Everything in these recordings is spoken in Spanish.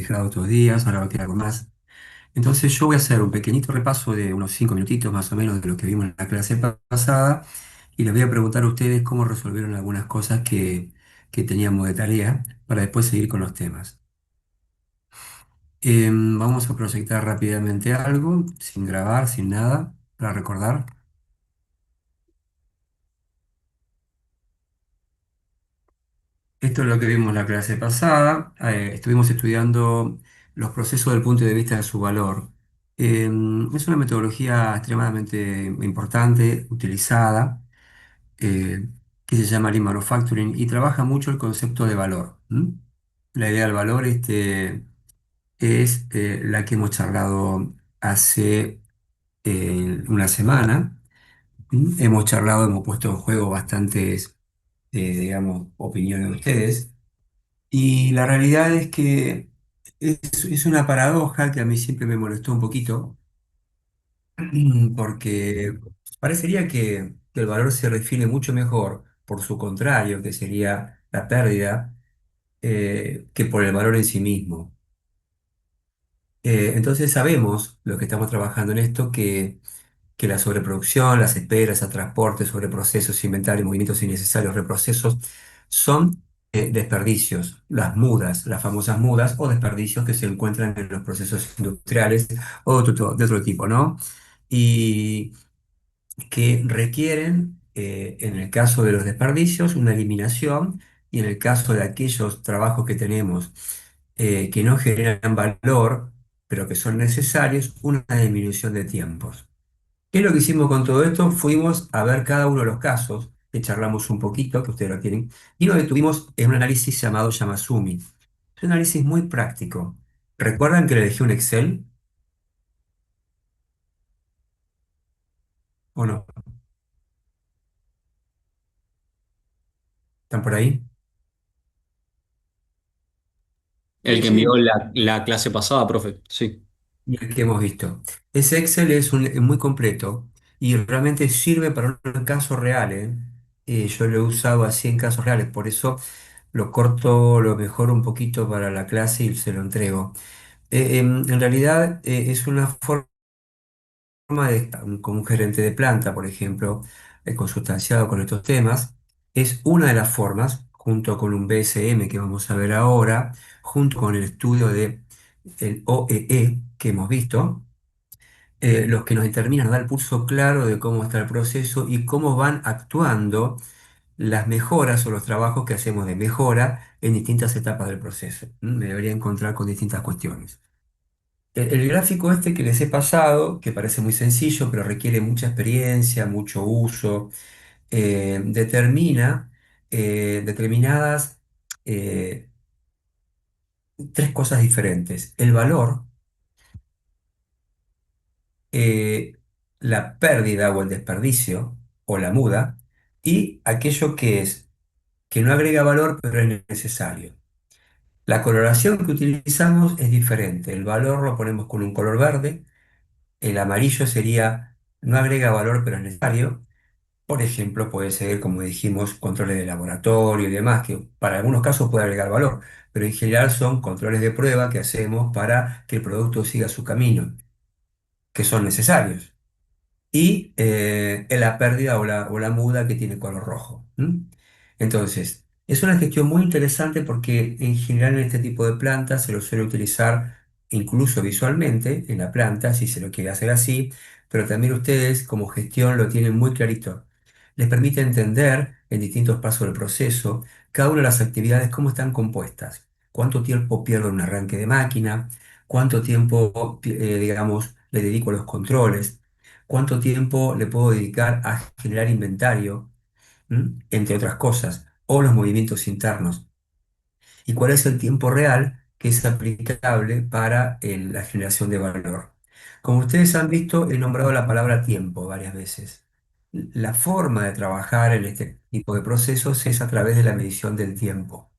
quedado otros días, ahora va a quedar algo más. Entonces yo voy a hacer un pequeñito repaso de unos 5 minutitos más o menos de lo que vimos en la clase pasada y les voy a preguntar a ustedes cómo resolvieron algunas cosas que teníamos de tarea para después seguir con los temas. Vamos a proyectar rápidamente algo, sin grabar, sin nada, para recordar. Esto es lo que vimos en la clase pasada. Estuvimos estudiando los procesos del punto de vista de su valor. Es una metodología extremadamente importante, utilizada, eh, que se llama Lean Manufacturing y trabaja mucho el concepto de valor. ¿M? La idea del valor es la que hemos charlado hace una semana. ¿M? Hemos charlado, hemos puesto en juego bastantes, digamos, opiniones de ustedes. Y la realidad es que es una paradoja que a mí siempre me molestó un poquito, porque parecería que el valor se define mucho mejor por su contrario, que sería la pérdida, que por el valor en sí mismo. Entonces sabemos, los que estamos trabajando en esto, que la sobreproducción, las esperas a transporte, sobreprocesos, inventarios, movimientos innecesarios, reprocesos, son desperdicios, las mudas, las famosas mudas o desperdicios que se encuentran en los procesos industriales o de otro tipo, ¿no? Y que requieren, en el caso de los desperdicios, una eliminación y en el caso de aquellos trabajos que tenemos que no generan valor, pero que son necesarios, una disminución de tiempos. ¿Qué es lo que hicimos con todo esto? Fuimos a ver cada uno de los casos, que charlamos un poquito, que ustedes lo tienen, y nos detuvimos en un análisis llamado Yamasumi. Es un análisis muy práctico. ¿Recuerdan que le dejé un Excel o no? ¿Están por ahí? El Sí, que sí. envió la clase pasada, profe. Sí. Y el que hemos visto. Ese Excel es muy completo y realmente sirve para un caso real, ¿eh? Yo lo he usado así en casos reales, por eso lo corto, lo mejoro un poquito para la clase y se lo entrego. En realidad es una forma como un gerente de planta, por ejemplo, consustanciado con estos temas, es una de las formas, junto con un BSM que vamos a ver ahora, junto con el estudio de el OEE que hemos visto, los que nos determinan, nos da el pulso claro de cómo está el proceso y cómo van actuando las mejoras o los trabajos que hacemos de mejora en distintas etapas del proceso. Me debería encontrar con distintas cuestiones. El gráfico este que les he pasado, que parece muy sencillo, pero requiere mucha experiencia, mucho uso, determina determinadas eh, tres cosas diferentes. El valor, eh, la pérdida o el desperdicio o la muda, y aquello que no agrega valor, pero es necesario. La coloración que utilizamos es diferente. El valor lo ponemos con un color verde, el amarillo sería no agrega valor, pero es necesario. Por ejemplo, puede ser, como dijimos, controles de laboratorio y demás, que para algunos casos puede agregar valor, pero en general son controles de prueba que hacemos para que el producto siga su camino, que son necesarios. Y en la pérdida o la muda que tiene color rojo. ¿M? Entonces, es una gestión muy interesante porque en general en este tipo de plantas se lo suele utilizar incluso visualmente en la planta, si se lo quiere hacer así, pero también ustedes como gestión lo tienen muy clarito. Les permite entender en distintos pasos del proceso cada una de las actividades, cómo están compuestas, cuánto tiempo pierdo en un arranque de máquina, cuánto tiempo, digamos, le dedico a los controles, cuánto tiempo le puedo dedicar a generar inventario, entre otras cosas, o los movimientos internos, y cuál es el tiempo real que es aplicable para la generación de valor. Como ustedes han visto, he nombrado la palabra tiempo varias veces. La forma de trabajar en este tipo de procesos es a través de la medición del tiempo.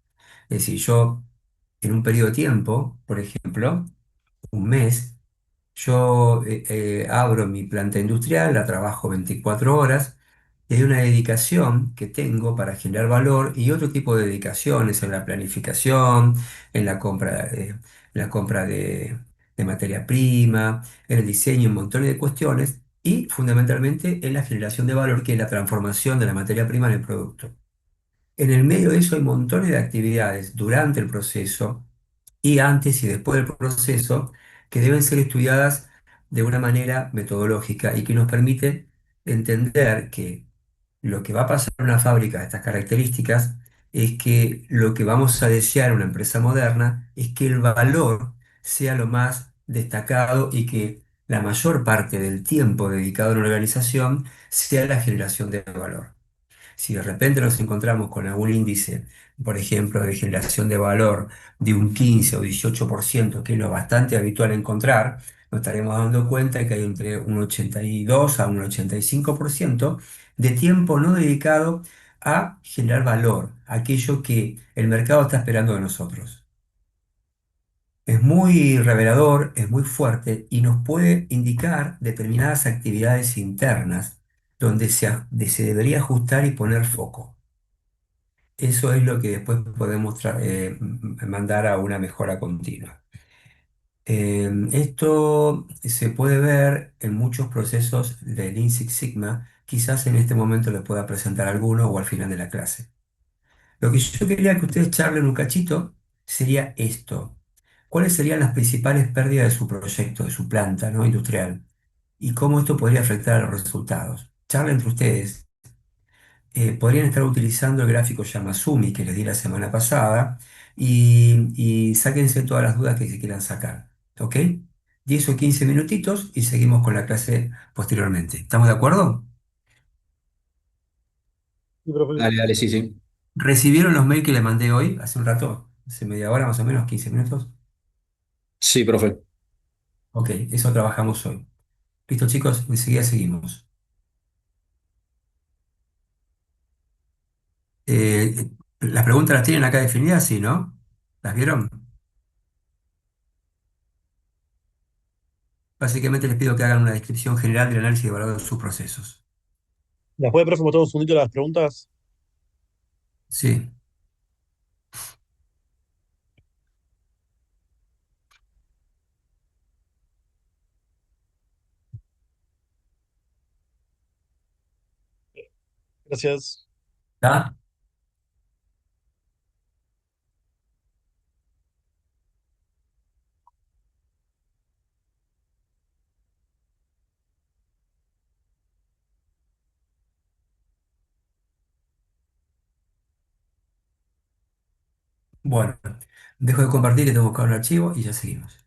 Es decir, yo en un periodo de tiempo, por ejemplo, un mes, yo abro mi planta industrial, la trabajo 24 horas, y hay una dedicación que tengo para generar valor y otro tipo de dedicaciones en la planificación, en la compra. la compra de materia prima, en el diseño, un montón de cuestiones, y fundamentalmente en la generación de valor, que es la transformación de la materia prima en el producto. En el medio de eso hay montones de actividades durante el proceso y antes y después del proceso que deben ser estudiadas de una manera metodológica y que nos permiten entender que lo que va a pasar en una fábrica de estas características es que lo que vamos a desear en una empresa moderna es que el valor sea lo más destacado y que la mayor parte del tiempo dedicado a una organización sea la generación de valor. Si de repente nos encontramos con algún índice, por ejemplo, de generación de valor de un 15 o 18%, que es lo bastante habitual encontrar, nos estaremos dando cuenta de que hay entre un 82 a un 85% de tiempo no dedicado a generar valor, aquello que el mercado está esperando de nosotros. Es muy revelador, es muy fuerte y nos puede indicar determinadas actividades internas donde se debería ajustar y poner foco. Eso es lo que después podemos mandar a una mejora continua. Esto se puede ver en muchos procesos de Lean Six Sigma. Quizás en este momento les pueda presentar alguno o al final de la clase. Lo que yo quería que ustedes charlen un cachito sería esto. ¿Cuáles serían las principales pérdidas de su proyecto, de su planta, ¿no? industrial? Y cómo esto podría afectar a los resultados. Charlen entre ustedes. Podrían estar utilizando el gráfico Yamasumi que les di la semana pasada y sáquense todas las dudas que se quieran sacar. ¿Ok? 10 o 15 minutitos y seguimos con la clase posteriormente. ¿Estamos de acuerdo? Sí, profe. Dale, dale, sí, sí. ¿Recibieron los mails que les mandé hoy? Hace un rato, hace media hora más o menos, 15 minutos. Sí, profe. Ok, eso trabajamos hoy. Listo, chicos, enseguida seguimos. Las preguntas las tienen acá definidas, ¿sí, no? ¿Las vieron? Básicamente les pido que hagan una descripción general del análisis de valor de sus procesos. ¿Las puede, profe, mostrar un segundito las preguntas? Sí. Gracias. ¿Está? Bueno, dejo de compartir que tengo que buscar un archivo y ya seguimos.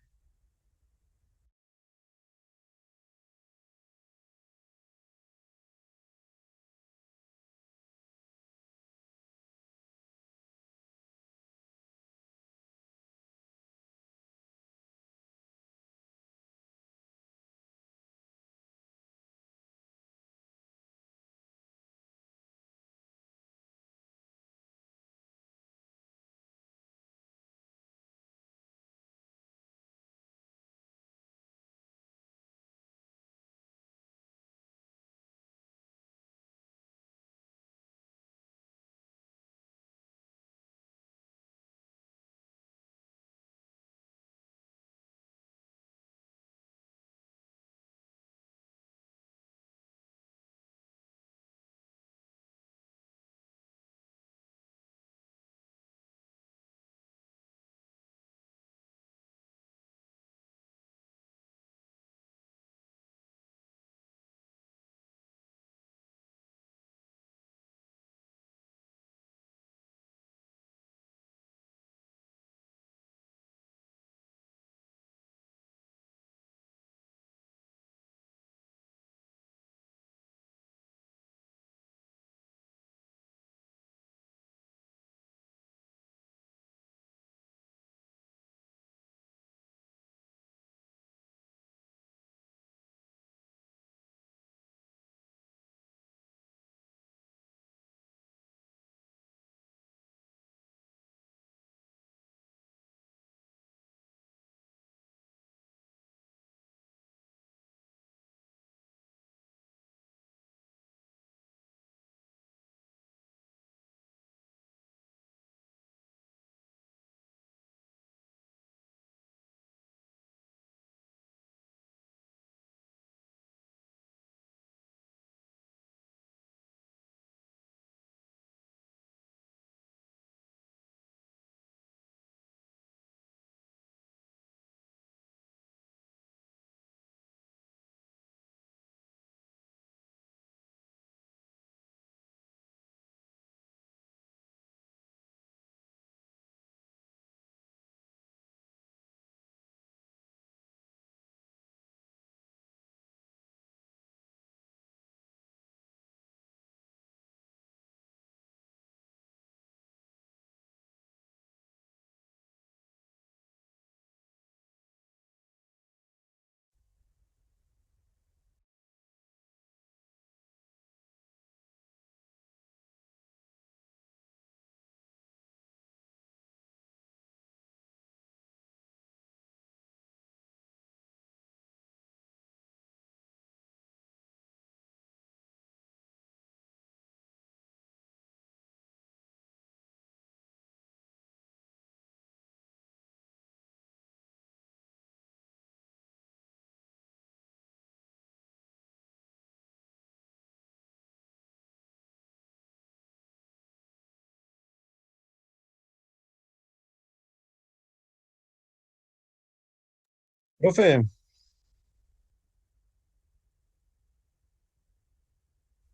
Profe,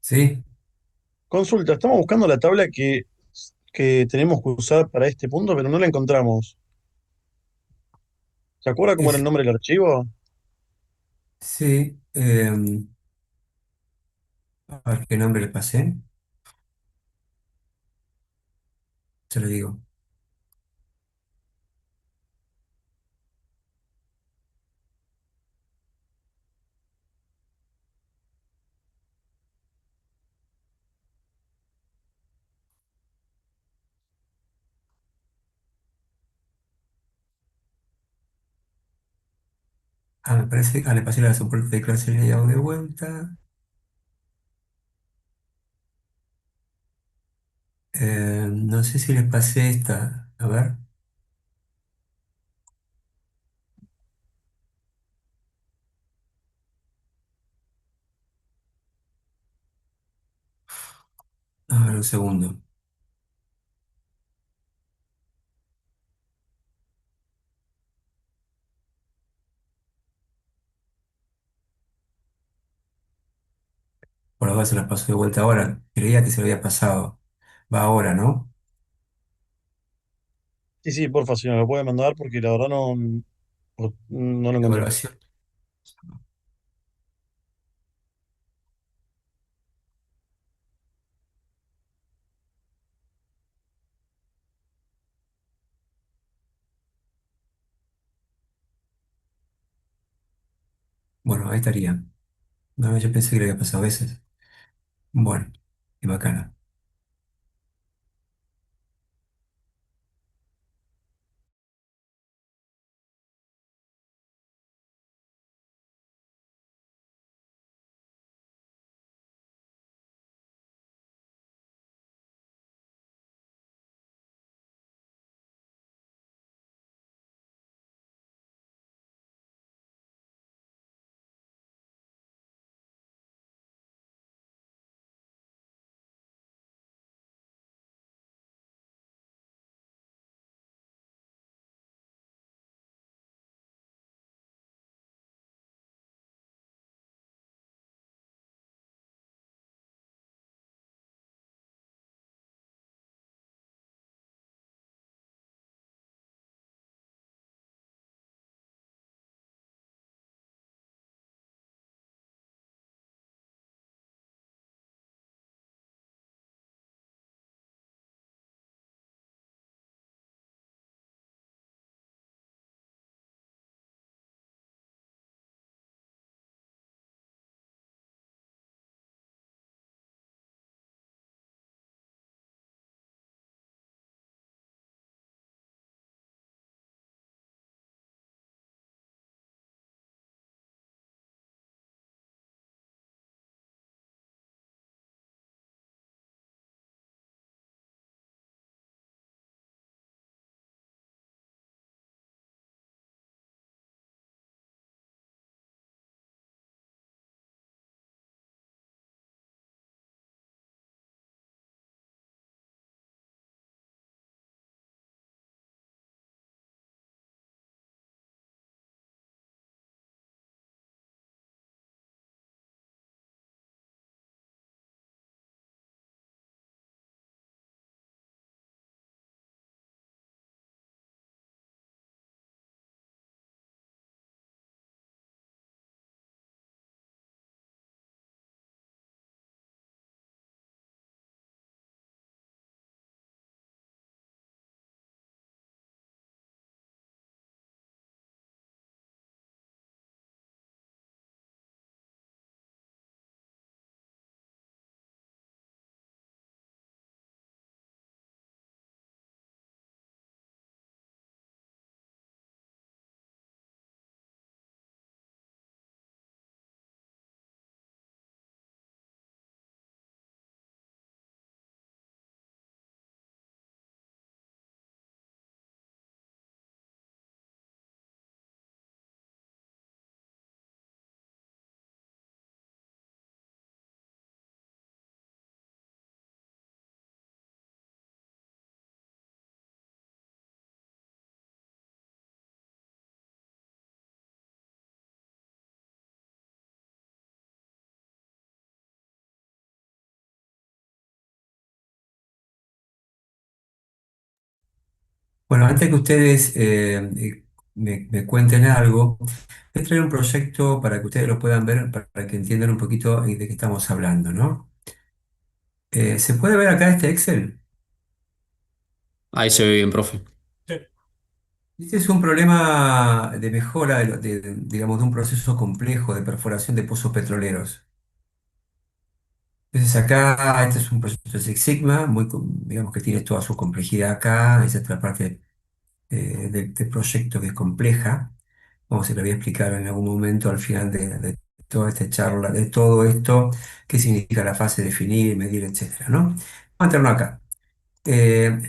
¿Sí? consulta, estamos buscando la tabla que tenemos que usar para este punto, pero no la encontramos. ¿Se acuerda cómo era el Es, nombre del archivo? sí. A ver qué nombre le pasé. Se lo digo. Ah, me parece. Ah, le pasé la soporte de clase de de vuelta. No sé si les pasé esta. A ver. A ver, un segundo. Por ahora se las paso de vuelta ahora. Creía que se lo había pasado. Va ahora, ¿no? Sí, sí, porfa, si me lo puede mandar porque la verdad no lo encontré. Evaluación. Bueno, ahí estaría. No, yo pensé que le había pasado a veces. Bueno, qué bacana. Bueno, antes que ustedes me cuenten algo, voy a traer un proyecto para que ustedes lo puedan ver, para que entiendan un poquito de qué estamos hablando, ¿no? ¿Se puede ver acá este Excel? Ahí se ve bien, profe. Este es un problema de mejora, digamos, de un proceso complejo de perforación de pozos petroleros. Entonces acá, este es un proyecto de Six Sigma, digamos que tiene toda su complejidad acá, esa es la parte del proyecto que es compleja. Como se lo voy a explicar en algún momento al final de toda esta charla, de todo esto, qué significa la fase definir, medir, etcétera, ¿no? Vamos a entrarnos acá.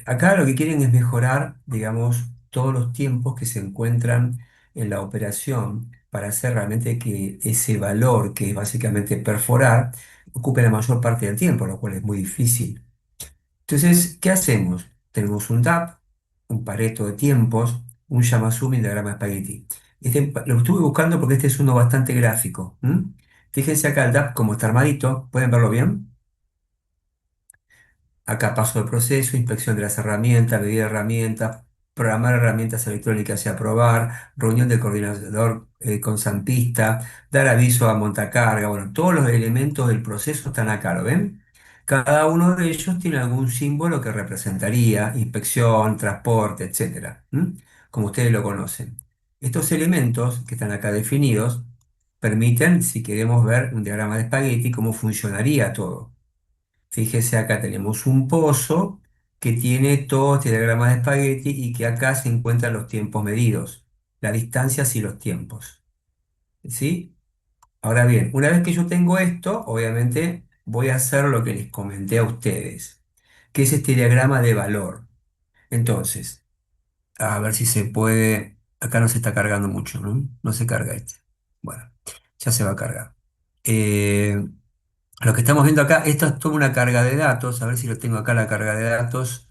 Acá lo que quieren es mejorar, digamos, todos los tiempos que se encuentran en la operación para hacer realmente que ese valor, que es básicamente perforar, ocupe la mayor parte del tiempo, lo cual es muy difícil. Entonces, ¿qué hacemos? Tenemos un DAP, un Pareto de tiempos, un Yamasumi y un diagrama de Spaghetti. Lo estuve buscando porque este es uno bastante gráfico. ¿M? Fíjense acá el DAP como está armadito, ¿pueden verlo bien? Acá paso de proceso, inspección de las herramientas, medida de herramientas, programar herramientas electrónicas y aprobar, reunión del coordinador con Zampista, dar aviso a montacarga. Bueno, todos los elementos del proceso están acá, ¿lo ven? Cada uno de ellos tiene algún símbolo que representaría inspección, transporte, etcétera. ¿M? Como ustedes lo conocen. Estos elementos que están acá definidos permiten, si queremos ver un diagrama de espagueti, cómo funcionaría todo. Fíjese, acá tenemos un pozo que tiene todo este diagrama de espagueti y que acá se encuentran los tiempos medidos, las distancias y los tiempos. ¿Sí? Ahora bien, una vez que yo tengo esto, obviamente voy a hacer lo que les comenté a ustedes, que es este diagrama de valor. Entonces, a ver si se puede. Acá no se está cargando mucho, ¿no? No se carga este. Bueno, ya se va a cargar. Eh, lo que estamos viendo acá, esto es toda una carga de datos. A ver si lo tengo acá la carga de datos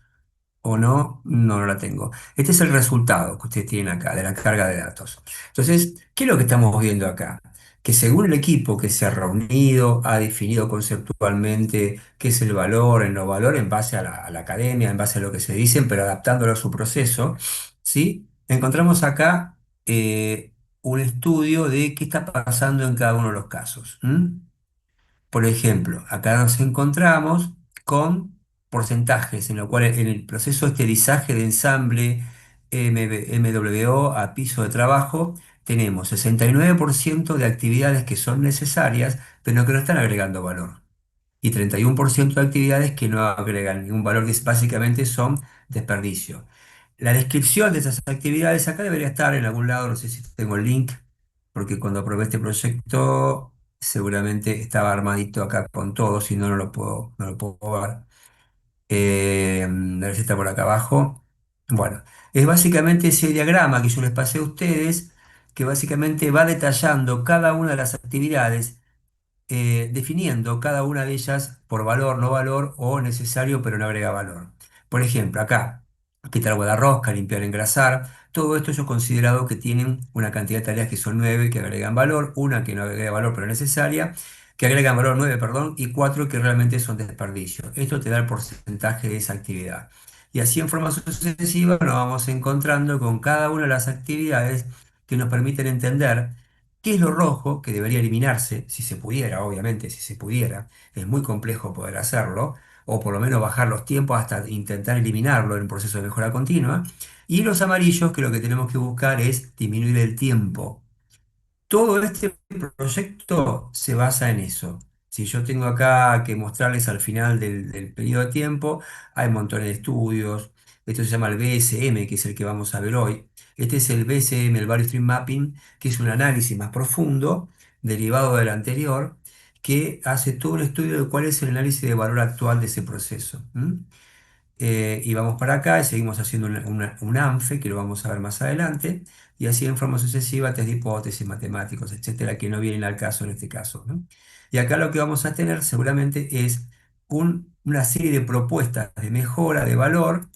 o no. No, no la tengo. Este es el resultado que ustedes tienen acá de la carga de datos. Entonces, ¿qué es lo que estamos viendo acá? Que según el equipo que se ha reunido, ha definido conceptualmente qué es el valor, el no valor, en base a la academia, en base a lo que se dicen, pero adaptándolo a su proceso, ¿sí? Encontramos acá un estudio de qué está pasando en cada uno de los casos. Por ejemplo, acá nos encontramos con porcentajes, en lo cual en el proceso de esterizaje de ensamble MWO a piso de trabajo tenemos 69% de actividades que son necesarias, pero que no están agregando valor y 31% de actividades que no agregan ningún valor, que básicamente son desperdicio. La descripción de esas actividades acá debería estar en algún lado, no sé si tengo el link, porque cuando probé este proyecto seguramente estaba armadito acá con todo, si no, no lo puedo ver. A ver si está por acá abajo. Bueno, es básicamente ese diagrama que yo les pasé a ustedes, que básicamente va detallando cada una de las actividades definiendo cada una de ellas por valor, no valor o necesario pero no agrega valor. Por ejemplo, acá, quitar agua de rosca, limpiar, engrasar, todo esto yo he considerado que tienen una cantidad de tareas que son 9 que agregan valor, una que no agrega valor pero necesaria, que agregan valor 9 perdón, y 4 que realmente son desperdicio. Esto te da el porcentaje de esa actividad. Y así en forma sucesiva nos vamos encontrando con cada una de las actividades que nos permiten entender qué es lo rojo que debería eliminarse, si se pudiera, obviamente, si se pudiera. Es muy complejo poder hacerlo, o por lo menos bajar los tiempos hasta intentar eliminarlo en un proceso de mejora continua. Y los amarillos, que lo que tenemos que buscar es disminuir el tiempo. Todo este proyecto se basa en eso. Si yo tengo acá que mostrarles al final del periodo de tiempo, hay montones de estudios. Esto se llama el BSM, que es el que vamos a ver hoy. Este es el BSM, el Value Stream Mapping, que es un análisis más profundo, derivado del anterior, que hace todo un estudio de cuál es el análisis de valor actual de ese proceso. Y vamos para acá y seguimos haciendo un ANFE, que lo vamos a ver más adelante, y así en forma sucesiva, test de hipótesis, matemáticos, etcétera, que no vienen al caso en este caso, ¿no? Y acá lo que vamos a tener seguramente es una serie de propuestas de mejora de valor,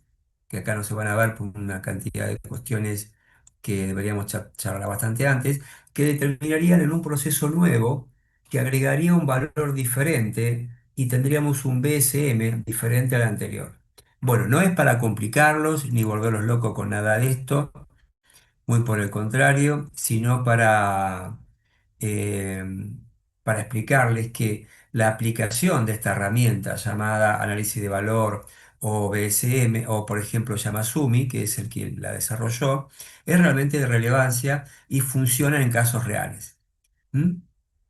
que acá no se van a ver por una cantidad de cuestiones que deberíamos charlar bastante antes, que determinarían en un proceso nuevo que agregaría un valor diferente y tendríamos un BSM diferente al anterior. Bueno, no es para complicarlos ni volverlos locos con nada de esto, muy por el contrario, sino eh, para explicarles que la aplicación de esta herramienta llamada análisis de valor o BSM, o por ejemplo Yamasumi, que es el que la desarrolló, es realmente de relevancia y funciona en casos reales. ¿Mm?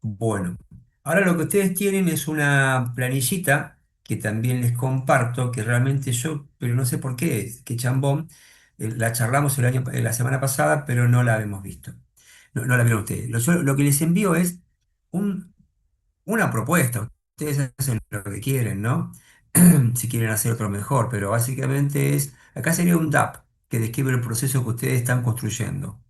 Bueno, ahora lo que ustedes tienen es una planillita que también les comparto, que realmente yo, pero no sé por qué, que chambón, la charlamos la semana pasada, pero no la hemos visto. No, no la vieron ustedes. Lo que les envío es un- una propuesta. Ustedes hacen lo que quieren, ¿no? Si quieren hacer otro mejor, pero básicamente acá sería un DAP que describe el proceso que ustedes están construyendo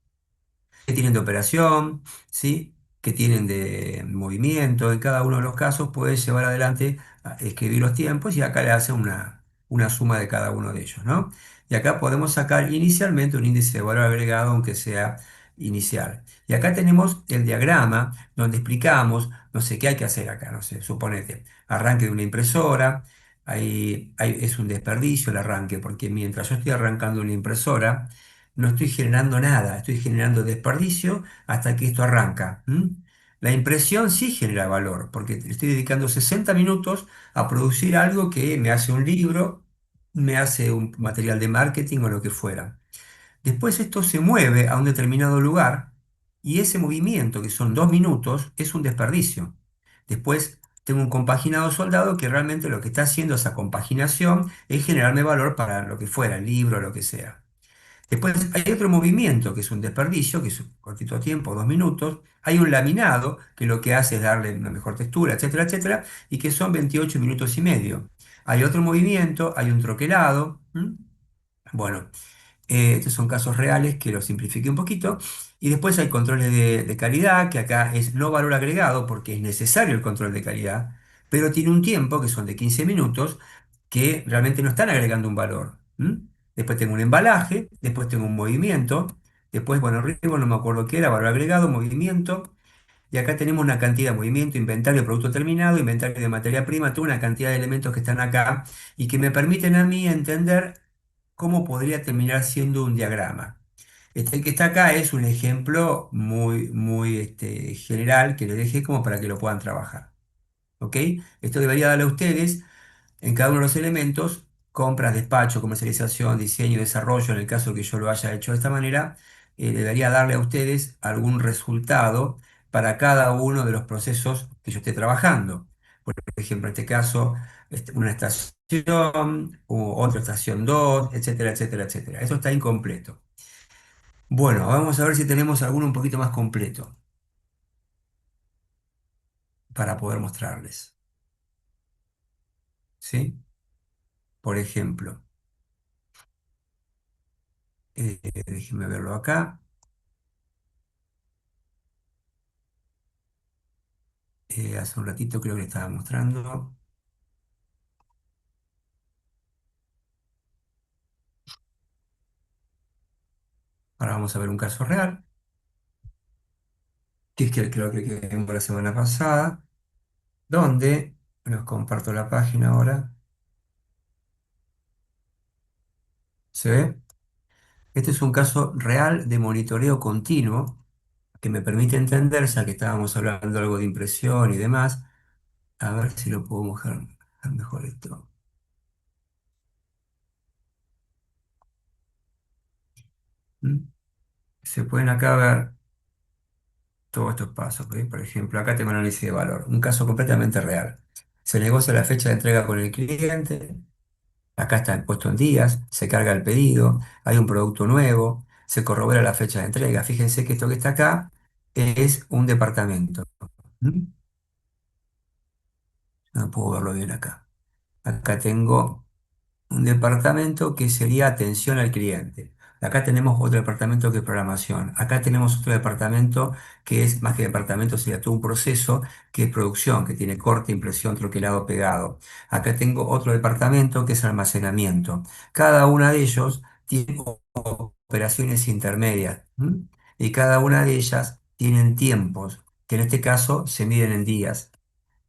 que tienen de operación, ¿sí? Que tienen de movimiento. En cada uno de los casos puedes llevar adelante, escribir los tiempos y acá le hace una suma de cada uno de ellos, ¿no? Y acá podemos sacar inicialmente un índice de valor agregado, aunque sea inicial. Y acá tenemos el diagrama donde explicamos, no sé, qué hay que hacer acá, no sé, suponete, arranque de una impresora. Es un desperdicio el arranque, porque mientras yo estoy arrancando una impresora, no estoy generando nada, estoy generando desperdicio hasta que esto arranca. ¿M? La impresión sí genera valor, porque le estoy dedicando 60 minutos a producir algo que me hace un libro, me hace un material de marketing o lo que fuera. Después esto se mueve a un determinado lugar y ese movimiento, que son 2 minutos, es un desperdicio. Después tengo un compaginado soldado que realmente lo que está haciendo esa compaginación es generarme valor para lo que fuera, el libro o lo que sea. Después hay otro movimiento que es un desperdicio, que es un cortito tiempo, 2 minutos. Hay un laminado que lo que hace es darle una mejor textura, etcétera, etcétera, y que son 28 minutos y medio. Hay otro movimiento, hay un troquelado. ¿M? Bueno, estos son casos reales que los simplifique un poquito. Y después hay controles de calidad, que acá es no valor agregado porque es necesario el control de calidad, pero tiene un tiempo, que son de 15 minutos, que realmente no están agregando un valor. ¿M? Después tengo un embalaje, después tengo un movimiento, después, bueno, arriba no me acuerdo qué era, valor agregado, movimiento, y acá tenemos una cantidad de movimiento, inventario de producto terminado, inventario de materia prima, toda una cantidad de elementos que están acá y que me permiten a mí entender cómo podría terminar siendo un diagrama. Este que está acá es un ejemplo muy general que les dejé como para que lo puedan trabajar. ¿Ok? Esto debería darle a ustedes en cada uno de los elementos, compras, despacho, comercialización, diseño y desarrollo, en el caso que yo lo haya hecho de esta manera, debería darle a ustedes algún resultado para cada uno de los procesos que yo esté trabajando. Por ejemplo, en este caso, una estación, otra estación 2, etcétera, etcétera, etcétera. Eso está incompleto. Bueno, vamos a ver si tenemos alguno un poquito más completo para poder mostrarles. ¿Sí? Por ejemplo, déjenme verlo acá. Hace un ratito creo que le estaba mostrando. Ahora vamos a ver un caso real, que es que creo que vimos la semana pasada, donde les comparto la página ahora. ¿Se ve? Este es un caso real de monitoreo continuo que me permite entender, ya que estábamos hablando algo de impresión y demás, a ver si lo puedo mojar mejor esto. ¿Mm? Se pueden acá ver todos estos pasos, ¿ok? Por ejemplo, acá tengo un análisis de valor, un caso completamente real. Se negocia la fecha de entrega con el cliente. Acá está puesto en días, se carga el pedido, hay un producto nuevo, se corrobora la fecha de entrega. Fíjense que esto que está acá es un departamento. ¿Mm? No puedo verlo bien acá. Acá tengo un departamento que sería atención al cliente. Acá tenemos otro departamento que es programación. Acá tenemos otro departamento que es más que departamento, sería todo un proceso que es producción, que tiene corte, impresión, troquelado, pegado. Acá tengo otro departamento que es almacenamiento. Cada una de ellos tiene operaciones intermedias. ¿M? Y cada una de ellas tienen tiempos, que en este caso se miden en días.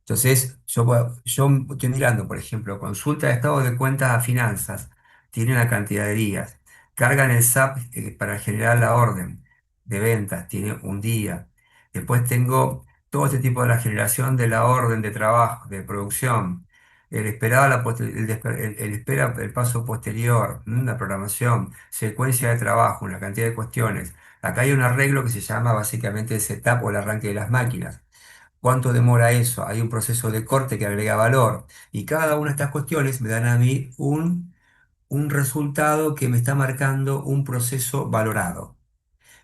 Entonces, yo estoy mirando, por ejemplo, consulta de estado de cuentas a finanzas, tiene una cantidad de días. Cargan el SAP para generar la orden de ventas, tiene un día. Después tengo todo este tipo de la generación de la orden de trabajo, de producción. El esperado, el espera, el paso posterior, la programación, secuencia de trabajo, una cantidad de cuestiones. Acá hay un arreglo que se llama básicamente el setup o el arranque de las máquinas. ¿Cuánto demora eso? Hay un proceso de corte que agrega valor. Y cada una de estas cuestiones me dan a mí un resultado que me está marcando un proceso valorado.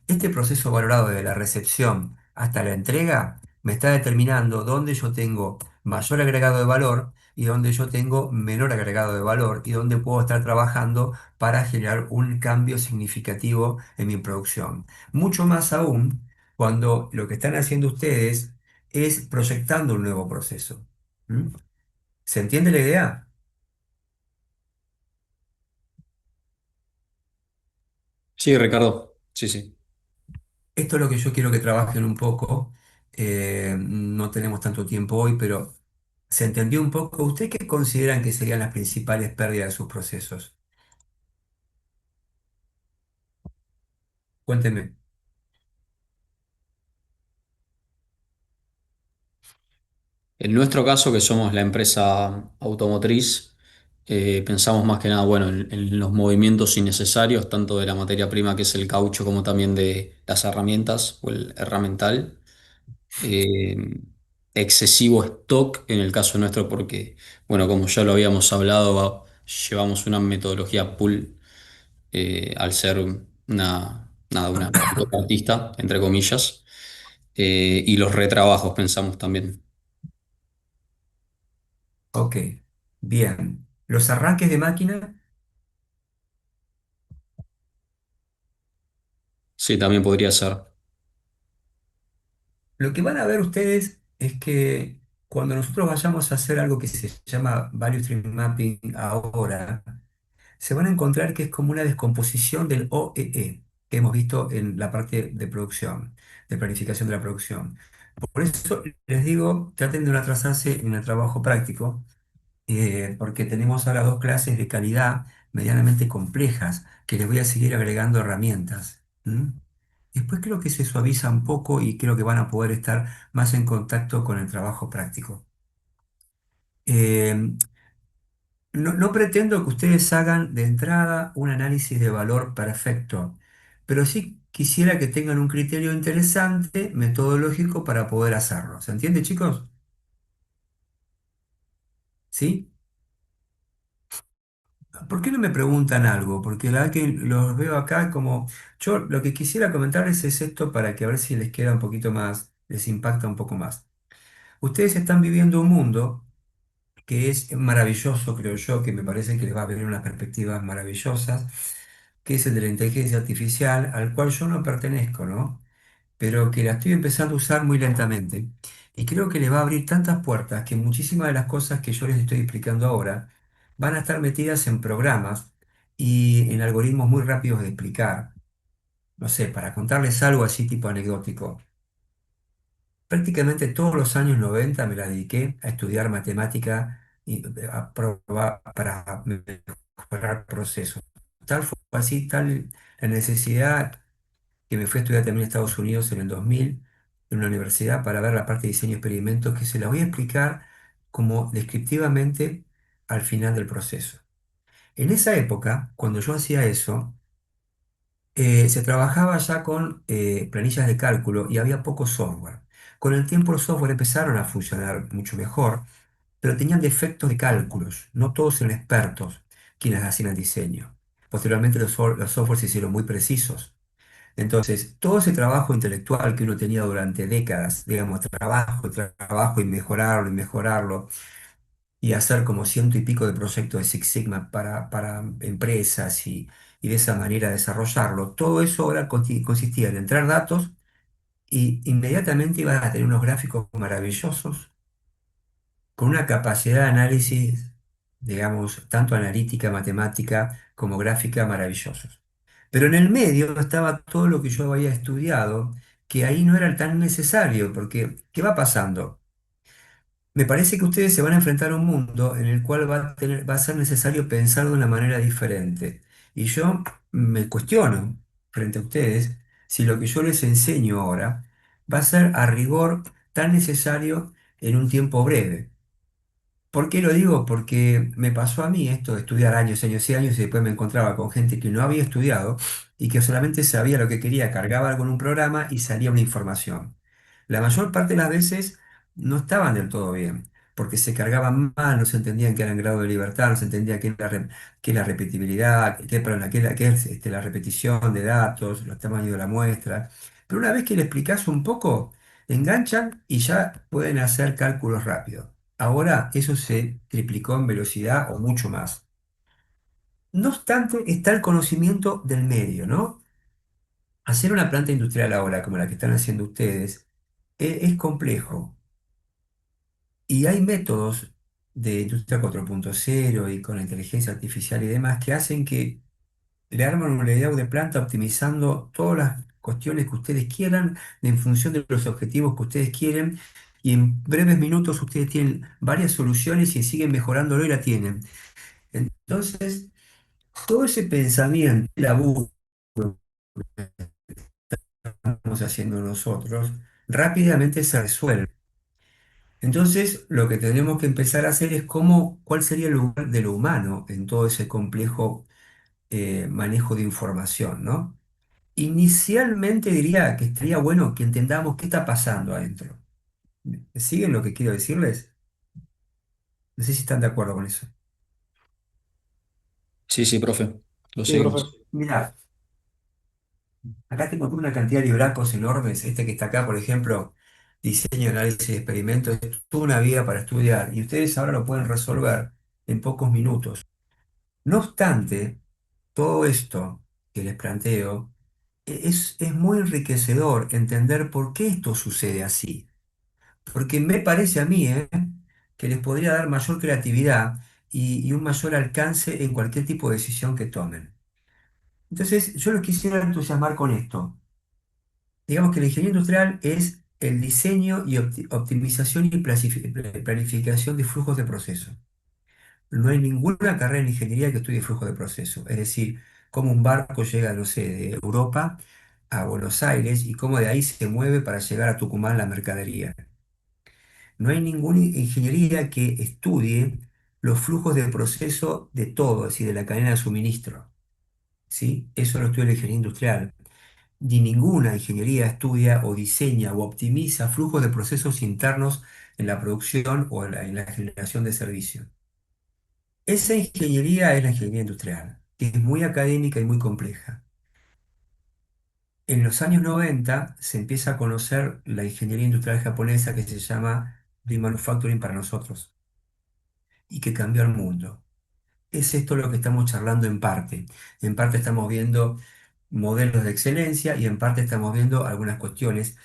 Este proceso valorado de la recepción hasta la entrega me está determinando dónde yo tengo mayor agregado de valor y dónde yo tengo menor agregado de valor y dónde puedo estar trabajando para generar un cambio significativo en mi producción. Mucho más aún cuando lo que están haciendo ustedes es proyectando un nuevo proceso. ¿Mm? ¿Se entiende la idea? Sí, Ricardo. Sí, sí. Esto es lo que yo quiero que trabajen un poco. No tenemos tanto tiempo hoy, pero ¿se entendió un poco? ¿Ustedes qué consideran que serían las principales pérdidas de sus procesos? Cuéntenme. En nuestro caso, que somos la empresa automotriz, pensamos más que nada, bueno, en los movimientos innecesarios, tanto de la materia prima que es el caucho, como también de las herramientas o el herramental. Eh, Excesivo stock en el caso nuestro, porque, bueno, como ya lo habíamos hablado, llevamos una metodología pull al ser una artista, entre comillas, y los retrabajos pensamos también. Ok, bien. Los arranques de máquina, Sí, también podría ser. lo que van a ver ustedes es que cuando nosotros vayamos a hacer algo que se llama Value Stream Mapping ahora, se van a encontrar que es como una descomposición del OEE que hemos visto en la parte de producción, de planificación de la producción. Por eso les digo, traten de no atrasarse en el trabajo práctico, porque tenemos ahora dos clases de calidad medianamente complejas que les voy a seguir agregando herramientas. ¿M? Después creo que se suaviza un poco y creo que van a poder estar más en contacto con el trabajo práctico. Eh, no pretendo que ustedes hagan de entrada un análisis de valor perfecto, pero sí quisiera que tengan un criterio interesante, metodológico para poder hacerlo. ¿Se entiende, chicos? ¿Sí? ¿Por qué no me preguntan algo? Porque la verdad que los veo acá como... Yo lo que quisiera comentarles es esto para que a ver si les queda un poquito más, les impacta un poco más. Ustedes están viviendo un mundo que es maravilloso, creo yo, que me parece que les va a abrir unas perspectivas maravillosas, que es el de la inteligencia artificial, al cual yo no pertenezco, ¿no? Pero que la estoy empezando a usar muy lentamente. Y creo que les va a abrir tantas puertas que muchísimas de las cosas que yo les estoy explicando ahora van a estar metidas en programas y en algoritmos muy rápidos de explicar. No sé, para contarles algo así tipo anecdótico. Prácticamente todos los años 90 me la dediqué a estudiar matemática y a probar para mejorar procesos. Tal fue así, tal la necesidad que me fui a estudiar también a Estados Unidos en el 2000 en una universidad para ver la parte de diseño de experimentos que se la voy a explicar como descriptivamente al final del proceso. En esa época, cuando yo hacía eso, se trabajaba ya con planillas de cálculo y había poco software. Con el tiempo los software empezaron a funcionar mucho mejor, pero tenían defectos de cálculos. No todos eran expertos quienes hacían el diseño. Posteriormente los softwares se hicieron muy precisos. Entonces, todo ese trabajo intelectual que uno tenía durante décadas, digamos, trabajo y mejorarlo, y hacer como ciento y pico de proyectos de Six Sigma para empresas y de esa manera desarrollarlo, todo eso ahora consistía en entrar datos y inmediatamente ibas a tener unos gráficos maravillosos con una capacidad de análisis, digamos, tanto analítica, matemática como gráfica maravillosos. Pero en el medio estaba todo lo que yo había estudiado, que ahí no era tan necesario, porque ¿qué va pasando? Me parece que ustedes se van a enfrentar a un mundo en el cual va a ser necesario pensar de una manera diferente. Y yo me cuestiono frente a ustedes si lo que yo les enseño ahora va a ser a rigor tan necesario en un tiempo breve. ¿Por qué lo digo? Porque me pasó a mí esto de estudiar años, años y años y después me encontraba con gente que no había estudiado y que solamente sabía lo que quería, cargaba algo en un programa y salía una información. La mayor parte de las veces no estaban del todo bien, porque se cargaban mal, no se entendían qué era el grado de libertad, no se entendía qué es la repetibilidad, qué es la repetición de datos, los tamaños de la muestra. Pero una vez que le explicas un poco, enganchan y ya pueden hacer cálculos rápidos. Ahora eso se triplicó en velocidad o mucho más. No obstante, está el conocimiento del medio, ¿no? Hacer una planta industrial ahora, como la que están haciendo ustedes, es complejo. Y hay métodos de industria 4.0 y con la inteligencia artificial y demás que hacen que le arman un layout de planta optimizando todas las cuestiones que ustedes quieran en función de los objetivos que ustedes quieren. Y en breves minutos ustedes tienen varias soluciones y siguen mejorándolo y la tienen. Entonces, todo ese pensamiento, la búsqueda que estamos haciendo nosotros, rápidamente se resuelve. Entonces, lo que tenemos que empezar a hacer es cuál sería el lugar de lo humano en todo ese complejo manejo de información, ¿no? Inicialmente diría que estaría bueno que entendamos qué está pasando adentro. ¿Siguen lo que quiero decirles? No sé si están de acuerdo con eso. Sí, sí, profe, lo Sí, profe. seguimos. Mirá, acá tengo una cantidad de libracos enormes. Este que está acá, por ejemplo, diseño, análisis de experimentos, es toda una vida para estudiar y ustedes ahora lo pueden resolver en pocos minutos. No obstante, todo esto que les planteo es muy enriquecedor entender por qué esto sucede así. Porque me parece a mí, que les podría dar mayor creatividad y un mayor alcance en cualquier tipo de decisión que tomen. Entonces, yo los quisiera entusiasmar con esto. Digamos que la ingeniería industrial es el diseño y optimización y planificación de flujos de proceso. No hay ninguna carrera en ingeniería que estudie flujo de proceso. Es decir, cómo un barco llega, no sé, de Europa a Buenos Aires y cómo de ahí se mueve para llegar a Tucumán la mercadería. No hay ninguna ingeniería que estudie los flujos de proceso de todo, es decir, de la cadena de suministro. ¿Sí? Eso lo estudia la ingeniería industrial. Ni ninguna ingeniería estudia o diseña o optimiza flujos de procesos internos en la producción o en la generación de servicios. Esa ingeniería es la ingeniería industrial, que es muy académica y muy compleja. En los años 90 se empieza a conocer la ingeniería industrial japonesa que se llama Lean Manufacturing para nosotros y que cambió el mundo. Es esto lo que estamos charlando en parte. En parte estamos viendo modelos de excelencia y en parte estamos viendo algunas cuestiones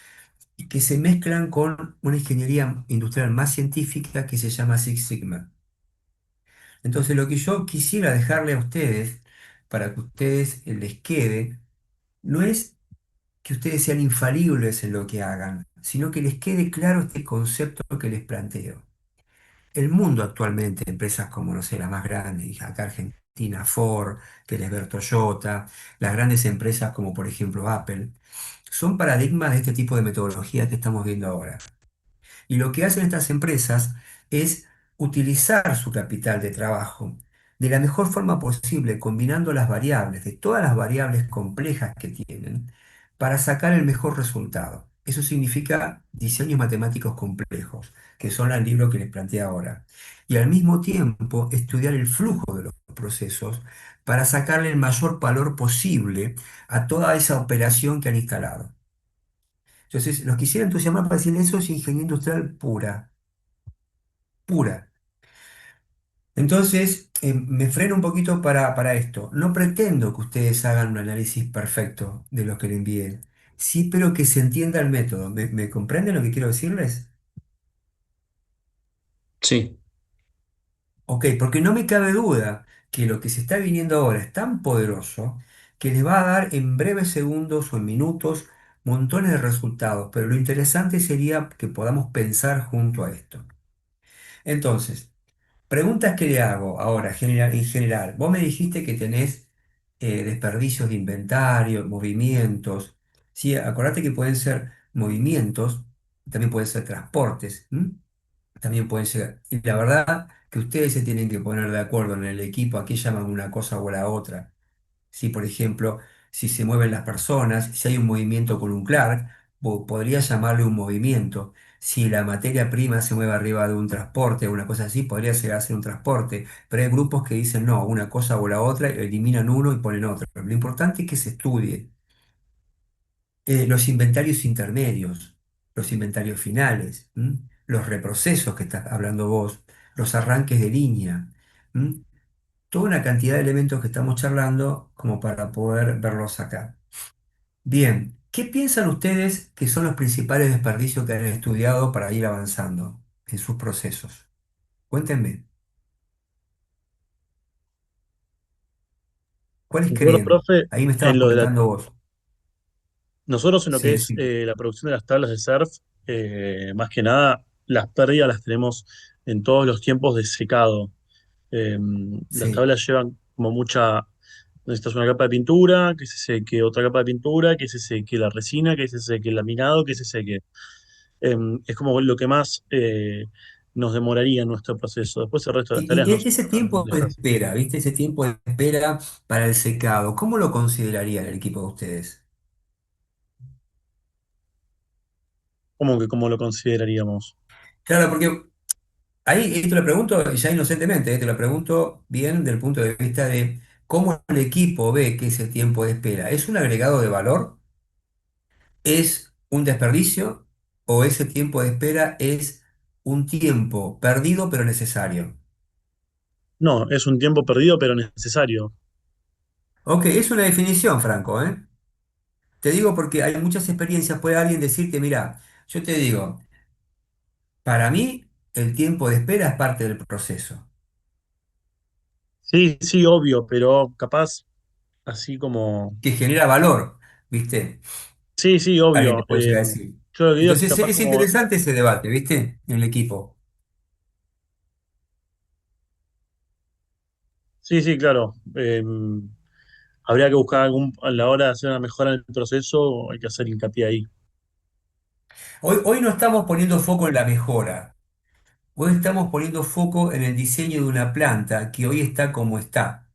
que se mezclan con una ingeniería industrial más científica que se llama Six Sigma. Entonces, lo que yo quisiera dejarle a ustedes, para que ustedes les quede, no es que ustedes sean infalibles en lo que hagan, sino que les quede claro este concepto que les planteo. El mundo actualmente, empresas como, no sé, las más grandes, acá Argentina, Ford, que les ver Toyota, las grandes empresas como por ejemplo Apple, son paradigmas de este tipo de metodologías que estamos viendo ahora. Y lo que hacen estas empresas es utilizar su capital de trabajo de la mejor forma posible, combinando las variables, de todas las variables complejas que tienen, para sacar el mejor resultado. Eso significa diseños matemáticos complejos, que son el libro que les planteé ahora. Y al mismo tiempo estudiar el flujo de los procesos para sacarle el mayor valor posible a toda esa operación que han instalado. Entonces, los quisiera entusiasmar para decirle eso es ingeniería industrial pura, pura. Entonces, me freno un poquito para esto. No pretendo que ustedes hagan un análisis perfecto de lo que le envíen. Sí, pero que se entienda el método. ¿Me comprenden lo que quiero decirles? Sí, Ok, porque no me cabe duda que lo que se está viniendo ahora es tan poderoso que les va a dar en breves segundos o en minutos montones de resultados. Pero lo interesante sería que podamos pensar junto a esto. Entonces, preguntas que le hago ahora, en general. Vos me dijiste que tenés desperdicios de inventario, movimientos. Sí, acordate que pueden ser movimientos, también pueden ser transportes, ¿m? También pueden ser. Y la verdad que ustedes se tienen que poner de acuerdo en el equipo a qué llaman una cosa o la otra. Si, por ejemplo, si se mueven las personas, si hay un movimiento columnar, podría llamarle un movimiento. Si la materia prima se mueve arriba de un transporte o una cosa así, podría ser hacer un transporte. Pero hay grupos que dicen no, una cosa o la otra, eliminan uno y ponen otro. Lo importante es que se estudie los inventarios intermedios, los inventarios finales, ¿m? Los reprocesos que estás hablando vos, los arranques de línea. ¿M? Toda una cantidad de elementos que estamos charlando como para poder verlos acá. Bien, ¿qué piensan ustedes que son los principales desperdicios que han estudiado para ir avanzando en sus procesos? Cuéntenme, ¿cuáles Nosotros, creen? profe, Ahí me en estabas lo de comentando vos. nosotros en lo Sí, que es decime. la producción de las tablas de surf, más que nada, las pérdidas las tenemos en todos los tiempos de secado. Eh, las Sí. tablas llevan como mucha, necesitas una capa de pintura, que se seque otra capa de pintura, que se seque la resina, que se seque el laminado, que se seque. Es como lo que más nos demoraría en nuestro proceso. Después el resto de las tareas no son Ese tiempo realmente de fáciles. espera, ¿viste? Ese tiempo de espera para el secado, ¿cómo lo consideraría el equipo de ustedes? ¿Cómo que cómo lo consideraríamos? Claro, porque ahí te lo pregunto ya inocentemente, te lo pregunto bien del punto de vista de cómo el equipo ve que ese tiempo de espera es un agregado de valor, es un desperdicio o ese tiempo de espera es un tiempo perdido pero necesario. No, es un tiempo perdido, pero necesario. Ok, es una definición, Franco, ¿eh? Te digo porque hay muchas experiencias, puede alguien decirte, mira, yo te digo, para mí el tiempo de espera es parte del proceso, Sí, sí, obvio, pero capaz, así como... que genera valor, ¿viste? Sí, sí, Alguien te obvio. puede llegar a decir. Yo lo que digo es que Entonces capaz es como... interesante ese debate, ¿viste? En el equipo. Sí, sí, claro. Habría que buscar algún... A la hora de hacer una mejora en el proceso, hay que hacer hincapié ahí. Hoy no estamos poniendo foco en la mejora, hoy estamos poniendo foco en el diseño de una planta que hoy está como está,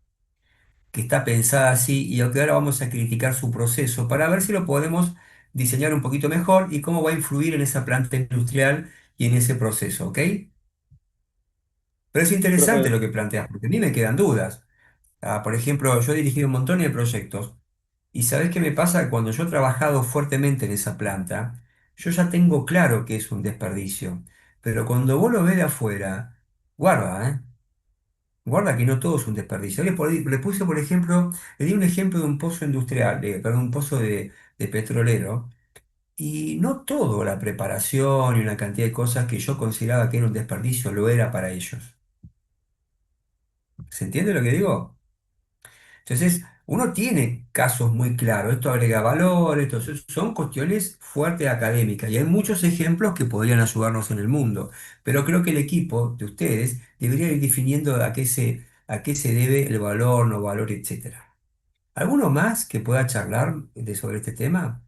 que está pensada así y que ahora vamos a criticar su proceso para ver si lo podemos diseñar un poquito mejor y cómo va a influir en esa planta industrial y en ese proceso, ¿ok? Pero es Sí, interesante profe. lo que planteas, porque a mí me quedan dudas. Ah, por ejemplo, yo he dirigido un montón de proyectos y ¿sabés qué me pasa? Cuando yo he trabajado fuertemente en esa planta, yo ya tengo claro que es un desperdicio, pero cuando vos lo ves de afuera, guarda, ¿eh? Guarda que no todo es un desperdicio. Le puse, por ejemplo, le di un ejemplo de un pozo industrial, perdón, un pozo de petrolero, y no todo la preparación y una cantidad de cosas que yo consideraba que era un desperdicio lo era para ellos. ¿Se entiende lo que digo? Entonces, uno tiene casos muy claros, esto agrega valor, son cuestiones fuertes académicas y hay muchos ejemplos que podrían ayudarnos en el mundo, pero creo que el equipo de ustedes debería ir definiendo a qué se debe el valor, no valor, etcétera. ¿Alguno más que pueda charlar sobre este tema?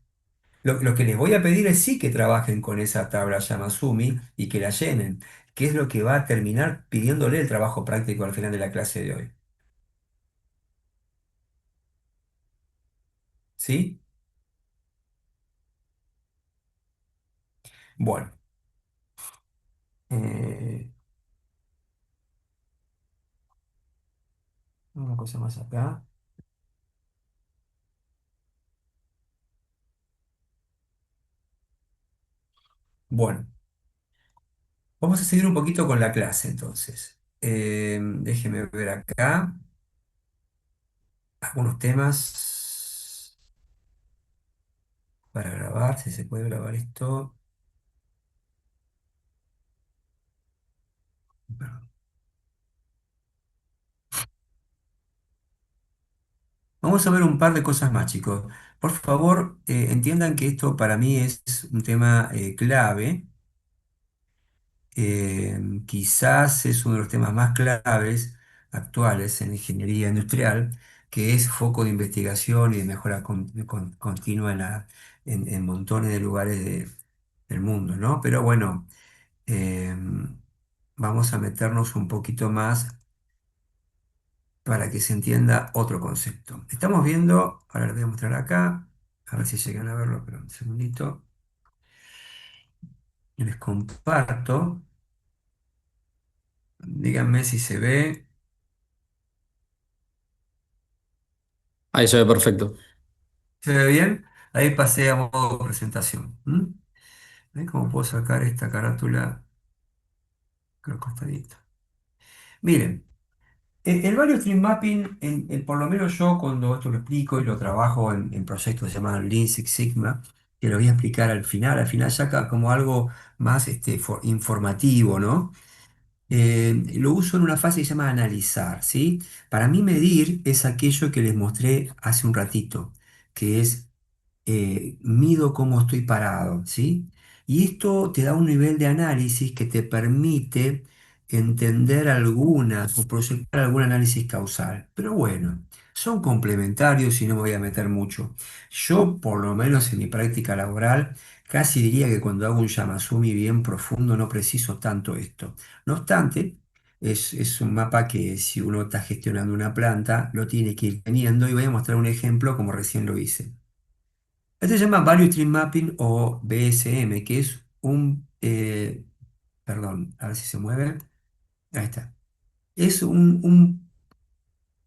Lo que les voy a pedir es sí que trabajen con esa tabla Yamasumi y que la llenen, que es lo que va a terminar pidiéndole el trabajo práctico al final de la clase de hoy. ¿Sí? Bueno. Eh, una cosa más acá. Bueno, vamos a seguir un poquito con la clase entonces. Déjeme ver acá algunos temas para grabar, si se puede grabar esto. Vamos a ver un par de cosas más, chicos. Por favor, entiendan que esto para mí es un tema clave quizás es uno de los temas más claves actuales en ingeniería industrial, que es foco de investigación y de mejora continua en montones de lugares del mundo, ¿no? Pero bueno, eh, vamos a meternos un poquito más para que se entienda otro concepto. Estamos viendo, ahora les voy a mostrar acá, a ver si llegan a verlo, pero un segundito, les comparto, díganme si se ve. Ahí se ve perfecto. ¿Se ve bien? Ahí pasé a modo presentación. ¿Ven cómo puedo sacar esta carátula acá al costadito? Miren, el Value Stream Mapping, por lo menos yo cuando esto lo explico y lo trabajo en proyectos que se llaman Lean Six Sigma, que lo voy a explicar al final saca como algo más informativo, ¿no? Lo uso en una fase que se llama analizar, ¿sí? Para mí medir es aquello que les mostré hace un ratito, que es mido cómo estoy parado, ¿sí? Y esto te da un nivel de análisis que te permite entender alguna o proyectar algún análisis causal. Pero bueno, son complementarios y no me voy a meter mucho. Yo, por lo menos en mi práctica laboral, casi diría que cuando hago un Yamasumi bien profundo no preciso tanto esto. No obstante, es un mapa que si uno está gestionando una planta, lo tiene que ir teniendo y voy a mostrar un ejemplo como recién lo hice. Este se llama Value Stream Mapping o BSM, que es perdón, a ver si se mueve. Ahí está. Es un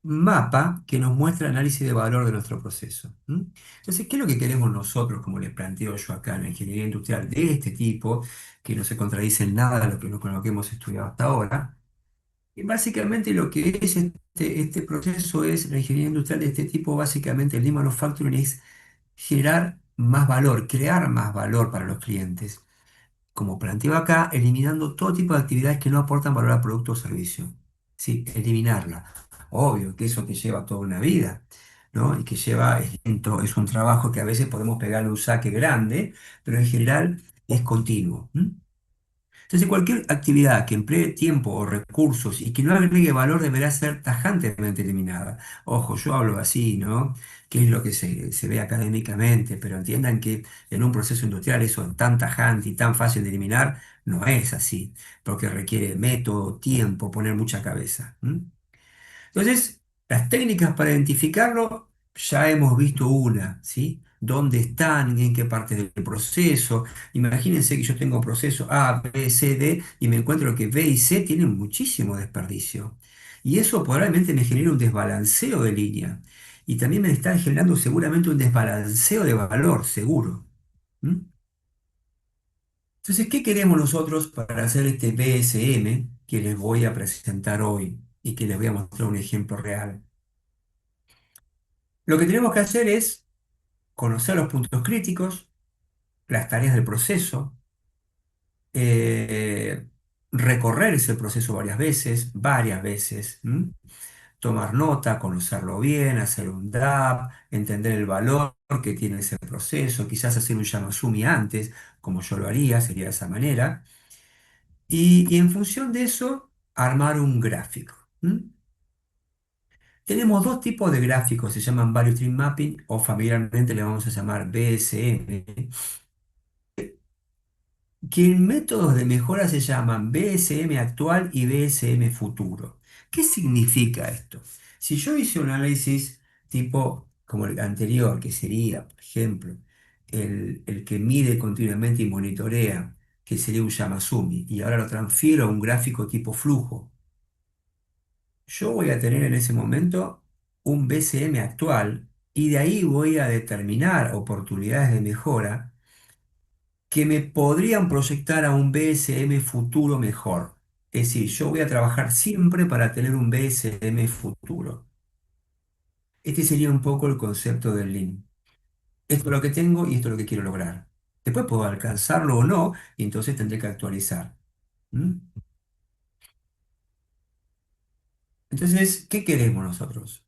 mapa que nos muestra el análisis de valor de nuestro proceso. Entonces, ¿qué es lo que queremos nosotros, como les planteo yo acá en la ingeniería industrial de este tipo, que no se contradice en nada de con lo que hemos estudiado hasta ahora? Y básicamente lo que es este proceso es, la ingeniería industrial de este tipo, básicamente el Lean Manufacturing es generar más valor, crear más valor para los clientes. Como planteo acá, eliminando todo tipo de actividades que no aportan valor al producto o servicio. Sí, eliminarla. Obvio que eso te lleva toda una vida, ¿no? Y que lleva, es un trabajo que a veces podemos pegarle un saque grande, pero en general es continuo. Entonces, cualquier actividad que emplee tiempo o recursos y que no agregue valor deberá ser tajantemente eliminada. Ojo, yo hablo así, ¿no? Que es lo que se ve académicamente, pero entiendan que en un proceso industrial eso tan tajante y tan fácil de eliminar no es así, porque requiere método, tiempo, poner mucha cabeza. Entonces, las técnicas para identificarlo, ya hemos visto una, ¿sí? ¿Dónde están? ¿En qué parte del proceso? Imagínense que yo tengo proceso A, B, C, D y me encuentro que B y C tienen muchísimo desperdicio. Y eso probablemente me genera un desbalanceo de línea. Y también me está generando seguramente un desbalanceo de valor, seguro. ¿Mm? Entonces, ¿qué queremos nosotros para hacer este BSM que les voy a presentar hoy y que les voy a mostrar un ejemplo real? Lo que tenemos que hacer es conocer los puntos críticos, las tareas del proceso, eh, recorrer ese proceso varias veces, tomar nota, conocerlo bien, hacer un DAP, entender el valor que tiene ese proceso, quizás hacer un Yamasumi antes, como yo lo haría, sería de esa manera, y en función de eso, armar un gráfico. Tenemos dos tipos de gráficos, se llaman Value Stream Mapping o familiarmente le vamos a llamar BSM, que en métodos de mejora se llaman BSM actual y BSM futuro. ¿Qué significa esto? Si yo hice un análisis tipo como el anterior, que sería, por ejemplo, el que mide continuamente y monitorea, que sería un Yamasumi, y ahora lo transfiero a un gráfico tipo flujo, yo voy a tener en ese momento un BCM actual y de ahí voy a determinar oportunidades de mejora que me podrían proyectar a un BSM futuro mejor. Es decir, yo voy a trabajar siempre para tener un BSM futuro. Este sería un poco el concepto del Lean. Esto es lo que tengo y esto es lo que quiero lograr. Después puedo alcanzarlo o no y entonces tendré que actualizar. ¿Mm? Entonces, ¿qué queremos nosotros?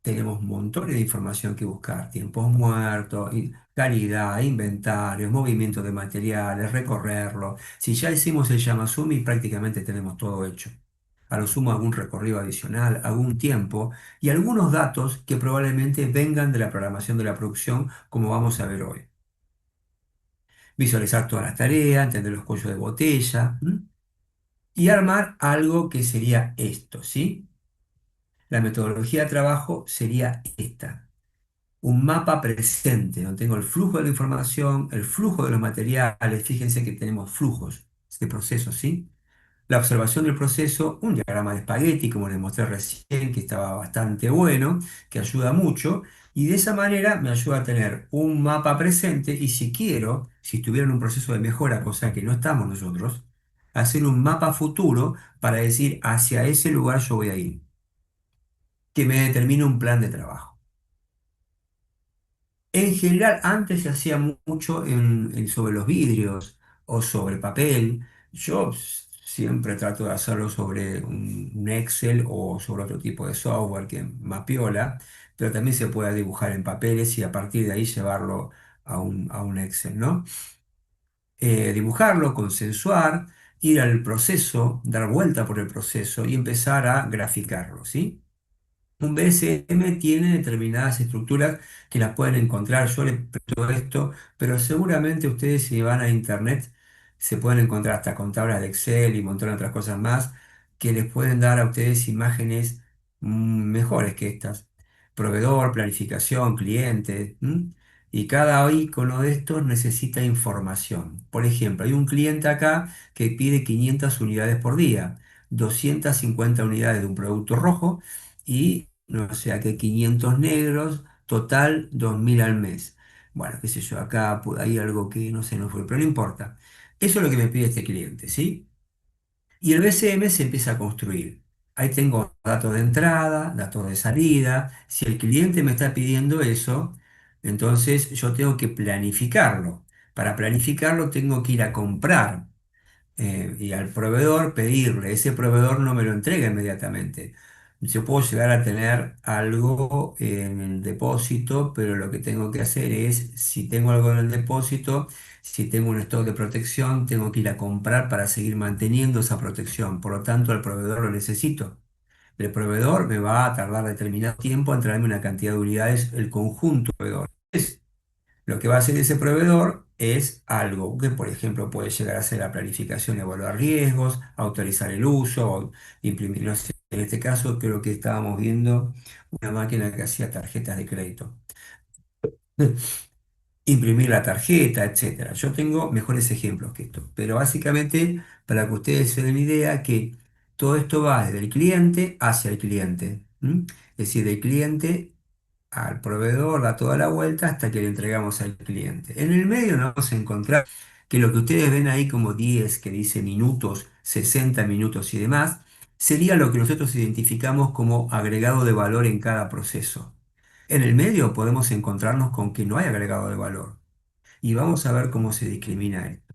tenemos montones de información que buscar, tiempos muertos, calidad, inventarios, movimiento de materiales, recorrerlo. Si ya hicimos el Yamasumi, prácticamente tenemos todo hecho. A lo sumo algún recorrido adicional, algún tiempo y algunos datos que probablemente vengan de la programación de la producción, como vamos a ver hoy. Visualizar todas las tareas, entender los cuellos de botella, ¿m? Y armar algo que sería esto, ¿sí? La metodología de trabajo sería esta. Un mapa presente, donde tengo el flujo de la información, el flujo de los materiales. Fíjense que tenemos flujos de procesos, ¿sí? La observación del proceso, un diagrama de espagueti, como les mostré recién, que estaba bastante bueno, que ayuda mucho, y de esa manera me ayuda a tener un mapa presente y si quiero, si estuviera en un proceso de mejora, cosa que no estamos nosotros, hacer un mapa futuro para decir hacia ese lugar yo voy a ir, que me determine un plan de trabajo. En general, antes se hacía mucho sobre los vidrios o sobre papel. Yo siempre trato de hacerlo sobre un Excel o sobre otro tipo de software que mapiola, pero también se puede dibujar en papeles y a partir de ahí llevarlo a un Excel, ¿no? Dibujarlo, consensuar, ir al proceso, dar vuelta por el proceso y empezar a graficarlo, ¿sí? Un BSM tiene determinadas estructuras que las pueden encontrar. Yo les presto esto, pero seguramente ustedes si van a internet se pueden encontrar hasta con tablas de Excel y un montón de otras cosas más que les pueden dar a ustedes imágenes mejores que estas. Proveedor, planificación, cliente. Y cada icono de estos necesita información. Por ejemplo, hay un cliente acá que pide 500 unidades por día, 250 unidades de un producto rojo y no sé, que 500 negros, total 2000 al mes. Bueno, qué sé yo, acá hay algo que no sé, no fue, pero no importa. Eso es lo que me pide este cliente, ¿sí? Y el BCM se empieza a construir. Ahí tengo datos de entrada, datos de salida. Si el cliente me está pidiendo eso, entonces yo tengo que planificarlo. Para planificarlo tengo que ir a comprar y al proveedor pedirle, ese proveedor no me lo entrega inmediatamente. Yo puedo llegar a tener algo en el depósito, pero lo que tengo que hacer es, si tengo algo en el depósito, si tengo un stock de protección, tengo que ir a comprar para seguir manteniendo esa protección. Por lo tanto, al proveedor lo necesito. El proveedor me va a tardar determinado tiempo en traerme una cantidad de unidades, el conjunto proveedor. Lo que va a hacer ese proveedor es algo que, por ejemplo, puede llegar a ser la planificación y evaluar riesgos, autorizar el uso, o imprimir. No sé, en este caso, creo que estábamos viendo una máquina que hacía tarjetas de crédito. Imprimir la tarjeta, etcétera. Yo tengo mejores ejemplos que esto, pero básicamente, para que ustedes se den idea, que todo esto va desde el cliente hacia el cliente. Es decir, del cliente al proveedor, da toda la vuelta hasta que le entregamos al cliente. En el medio nos vamos a encontrar que lo que ustedes ven ahí como 10 que dice minutos, 60 minutos y demás, sería lo que nosotros identificamos como agregado de valor en cada proceso. En el medio podemos encontrarnos con que no hay agregado de valor y vamos a ver cómo se discrimina esto.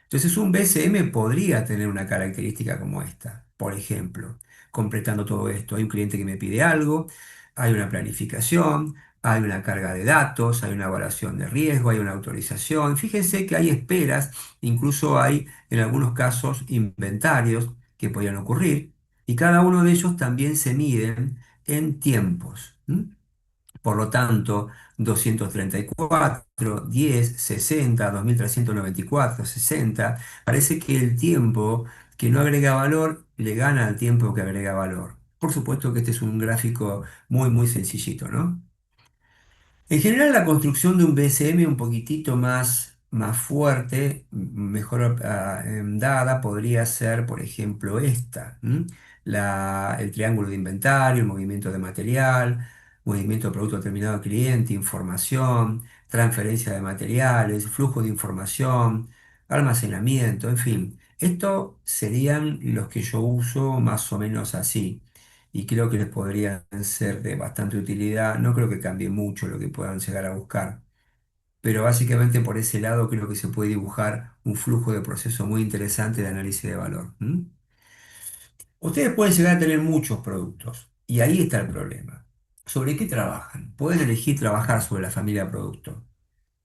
Entonces, un BCM podría tener una característica como esta. Por ejemplo, completando todo esto, hay un cliente que me pide algo, hay una planificación, hay una carga de datos, hay una evaluación de riesgo, hay una autorización. Fíjense que hay esperas, incluso hay en algunos casos inventarios que podrían ocurrir, y cada uno de ellos también se miden en tiempos. Por lo tanto, 234, 10, 60, 2394, 60, parece que el tiempo que no agrega valor le gana al tiempo que agrega valor. Por supuesto que este es un gráfico muy, muy sencillito, ¿no? En general, la construcción de un BCM un poquitito más fuerte, mejor dada, podría ser, por ejemplo, esta. El triángulo de inventario, el movimiento de material, movimiento de producto terminado al cliente, información, transferencia de materiales, flujo de información, almacenamiento, en fin. Estos serían los que yo uso más o menos así y creo que les podrían ser de bastante utilidad. No creo que cambie mucho lo que puedan llegar a buscar, pero básicamente por ese lado creo que se puede dibujar un flujo de proceso muy interesante de análisis de valor. Ustedes pueden llegar a tener muchos productos y ahí está el problema. ¿Sobre qué trabajan? Pueden elegir trabajar sobre la familia de productos,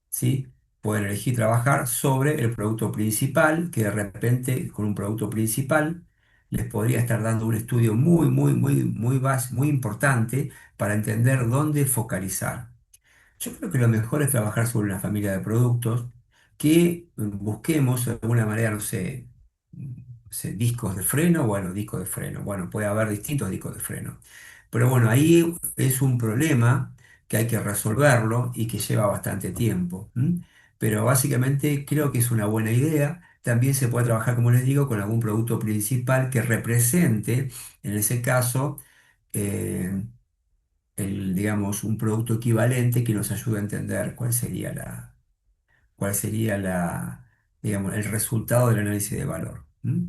¿sí? Pueden elegir trabajar sobre el producto principal, que de repente con un producto principal les podría estar dando un estudio muy importante para entender dónde focalizar. Yo creo que lo mejor es trabajar sobre una familia de productos que busquemos de alguna manera, no sé, discos de freno, bueno, discos de freno, bueno, puede haber distintos discos de freno. Pero bueno, ahí es un problema que hay que resolverlo y que lleva bastante tiempo. ¿M? Pero básicamente creo que es una buena idea. También se puede trabajar, como les digo, con algún producto principal que represente, en ese caso, eh, digamos, un producto equivalente que nos ayude a entender digamos, el resultado del análisis de valor. ¿M?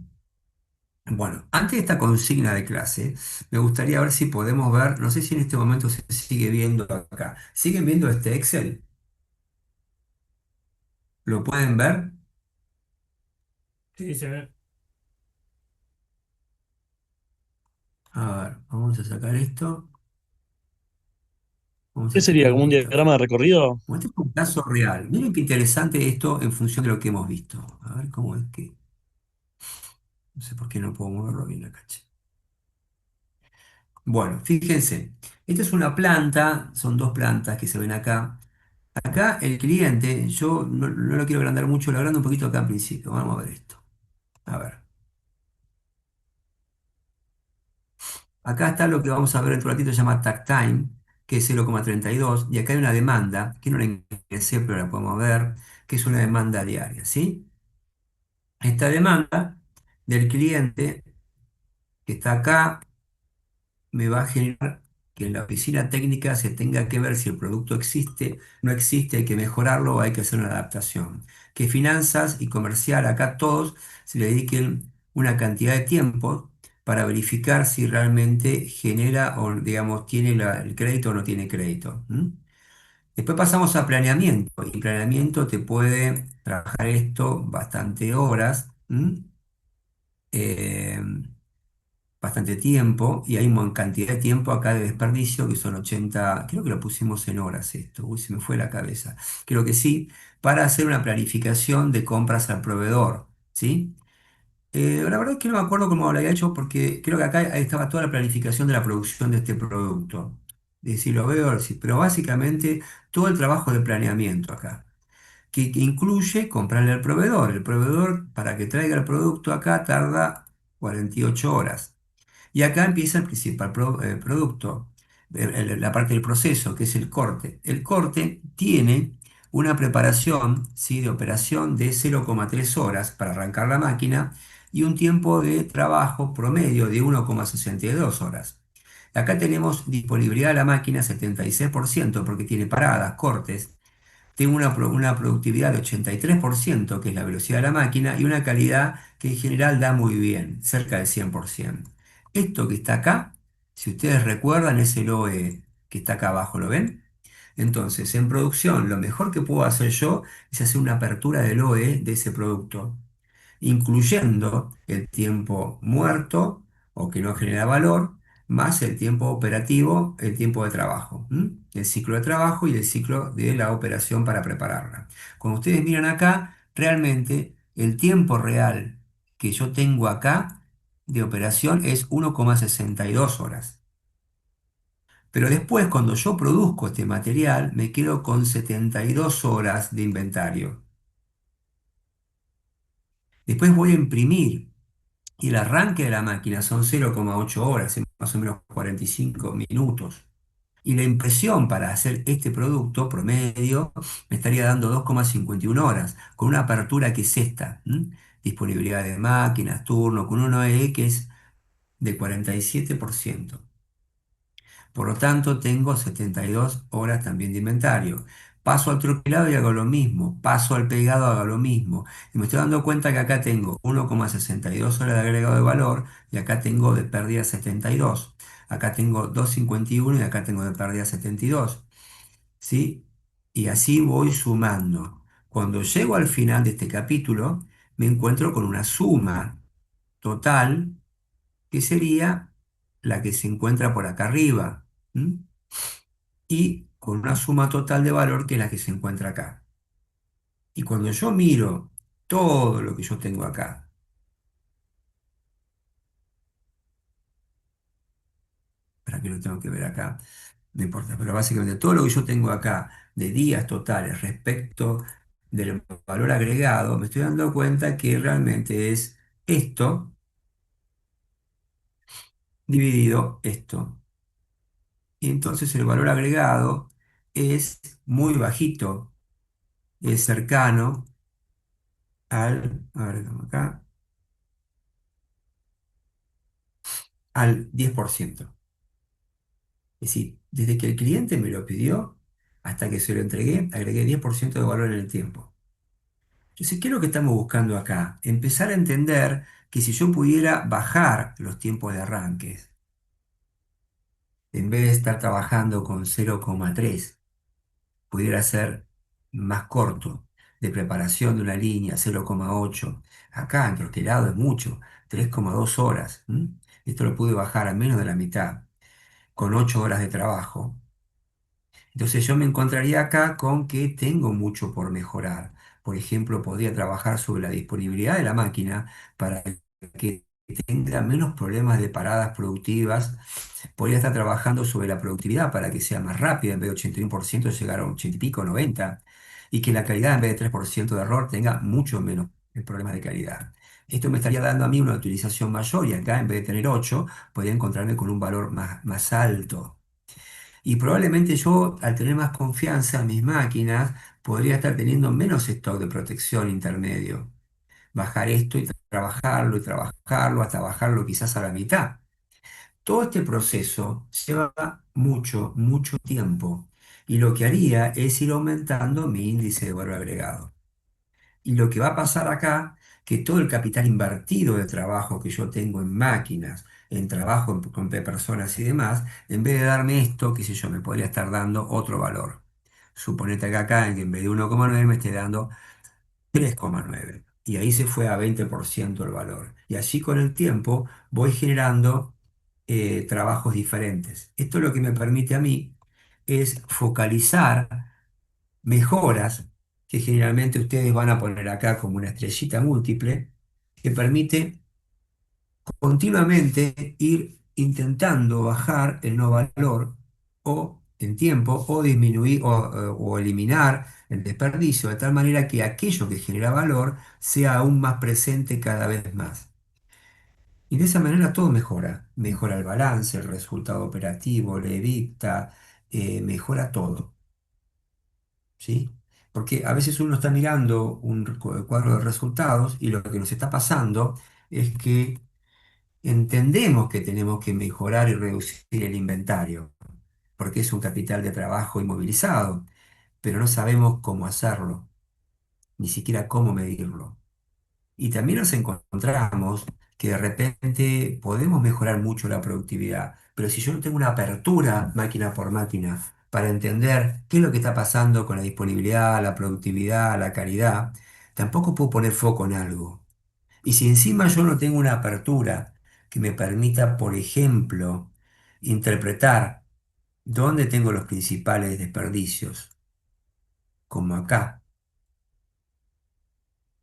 Bueno, antes de esta consigna de clase, me gustaría ver si podemos ver, no sé si en este momento se sigue viendo acá. ¿Siguen viendo este Excel? ¿Lo pueden ver? Sí, se ve. A ver, vamos a sacar esto. Vamos ¿Qué a sería? sacar ¿Como un esta diagrama de foto. recorrido? Bueno, este es un caso real. Miren qué interesante esto en función de lo que hemos visto. A ver cómo es que. No sé por qué no puedo moverlo bien acá, che. Bueno, fíjense, esta es una planta, son dos plantas que se ven acá. Acá el cliente, yo no lo quiero agrandar mucho, lo agrando un poquito acá al principio. Vamos a ver esto. A ver, acá está lo que vamos a ver en un ratito, se llama takt time, que es 0,32, y acá hay una demanda, que no la ingresé, pero la podemos ver, que es una demanda diaria, ¿sí? Esta demanda del cliente que está acá me va a generar que en la oficina técnica se tenga que ver si el producto existe, no existe, hay que mejorarlo o hay que hacer una adaptación. Que finanzas y comercial, acá todos se le dediquen una cantidad de tiempo para verificar si realmente genera o, digamos, tiene el crédito o no tiene crédito. ¿M? Después pasamos a planeamiento, y planeamiento te puede trabajar esto bastante horas. ¿M? Eh, Bastante tiempo y hay una cantidad de tiempo acá de desperdicio que son 80, creo que lo pusimos en horas esto, uy, se me fue la cabeza, creo que sí, para hacer una planificación de compras al proveedor, ¿sí? La verdad es que no me acuerdo cómo lo había hecho porque creo que acá ahí estaba toda la planificación de la producción de este producto. Es decir, lo veo, sí, pero básicamente todo el trabajo de planeamiento acá, que incluye comprarle al proveedor. El proveedor, para que traiga el producto acá, tarda 48 horas. Y acá empieza el principal producto, la parte del proceso, que es el corte. El corte tiene una preparación, ¿sí?, de operación de 0,3 horas para arrancar la máquina y un tiempo de trabajo promedio de 1,62 horas. Acá tenemos disponibilidad de la máquina 76% porque tiene paradas, cortes. Tengo una productividad de 83%, que es la velocidad de la máquina, y una calidad que en general da muy bien, cerca del 100%. Esto que está acá, si ustedes recuerdan, es el OE que está acá abajo, ¿lo ven? Entonces, en producción, lo mejor que puedo hacer yo es hacer una apertura del OE de ese producto, incluyendo el tiempo muerto o que no genera valor, más el tiempo operativo, el tiempo de trabajo, ¿m? El ciclo de trabajo y el ciclo de la operación para prepararla. Cuando ustedes miran acá, realmente el tiempo real que yo tengo acá de operación es 1,62 horas. Pero después, cuando yo produzco este material, me quedo con 72 horas de inventario. Después voy a imprimir. Y el arranque de la máquina son 0,8 horas, es más o menos 45 minutos. Y la impresión para hacer este producto promedio me estaría dando 2,51 horas, con una apertura que es esta. ¿M? Disponibilidad de máquinas, turno, con un OEE que es de 47%. Por lo tanto, tengo 72 horas también de inventario. Paso al troquelado y hago lo mismo. Paso al pegado, hago lo mismo. Y me estoy dando cuenta que acá tengo 1,62 horas de agregado de valor y acá tengo de pérdida 72. Acá tengo 2,51 y acá tengo de pérdida 72. ¿Sí? Y así voy sumando. Cuando llego al final de este capítulo, me encuentro con una suma total que sería la que se encuentra por acá arriba. ¿M? y con una suma total de valor que es la que se encuentra acá. Y cuando yo miro todo lo que yo tengo acá, para que lo tengo que ver acá, no importa, pero básicamente todo lo que yo tengo acá de días totales respecto del valor agregado, me estoy dando cuenta que realmente es esto dividido esto. Y entonces el valor agregado es muy bajito, es cercano a ver, acá, al 10%. Es decir, desde que el cliente me lo pidió hasta que se lo entregué, agregué 10% de valor en el tiempo. Entonces, ¿qué es lo que estamos buscando acá? Empezar a entender que si yo pudiera bajar los tiempos de arranques, en vez de estar trabajando con 0,3, pudiera ser más corto, de preparación de una línea 0,8. Acá en troquelado es mucho, 3,2 horas. Esto lo pude bajar a menos de la mitad, con 8 horas de trabajo. Entonces yo me encontraría acá con que tengo mucho por mejorar. Por ejemplo, podría trabajar sobre la disponibilidad de la máquina para que tenga menos problemas de paradas productivas. Podría estar trabajando sobre la productividad para que sea más rápida, en vez de 81% llegar a 80 y pico, 90, y que la calidad en vez de 3% de error tenga mucho menos problemas de calidad. Esto me estaría dando a mí una utilización mayor y acá en vez de tener 8, podría encontrarme con un valor más alto. Y probablemente yo, al tener más confianza en mis máquinas, podría estar teniendo menos stock de protección intermedio. Bajar esto y trabajarlo hasta bajarlo quizás a la mitad. Todo este proceso lleva mucho tiempo. Y lo que haría es ir aumentando mi índice de valor agregado. Y lo que va a pasar acá, que todo el capital invertido de trabajo que yo tengo en máquinas, en trabajo con personas y demás, en vez de darme esto, qué sé yo, me podría estar dando otro valor. Suponete que acá, en vez de 1,9 me esté dando 3,9. Y ahí se fue a 20% el valor. Y así con el tiempo voy generando trabajos diferentes. Esto lo que me permite a mí es focalizar mejoras que generalmente ustedes van a poner acá como una estrellita múltiple, que permite continuamente ir intentando bajar el no valor o en tiempo o disminuir o eliminar el desperdicio de tal manera que aquello que genera valor sea aún más presente cada vez más. Y de esa manera todo mejora. Mejora el balance, el resultado operativo, la evita, mejora todo. ¿Sí? Porque a veces uno está mirando un cuadro de resultados y lo que nos está pasando es que entendemos que tenemos que mejorar y reducir el inventario, porque es un capital de trabajo inmovilizado, pero no sabemos cómo hacerlo, ni siquiera cómo medirlo. Y también nos encontramos que de repente podemos mejorar mucho la productividad, pero si yo no tengo una apertura máquina por máquina para entender qué es lo que está pasando con la disponibilidad, la productividad, la calidad, tampoco puedo poner foco en algo. Y si encima yo no tengo una apertura que me permita, por ejemplo, interpretar dónde tengo los principales desperdicios, como acá,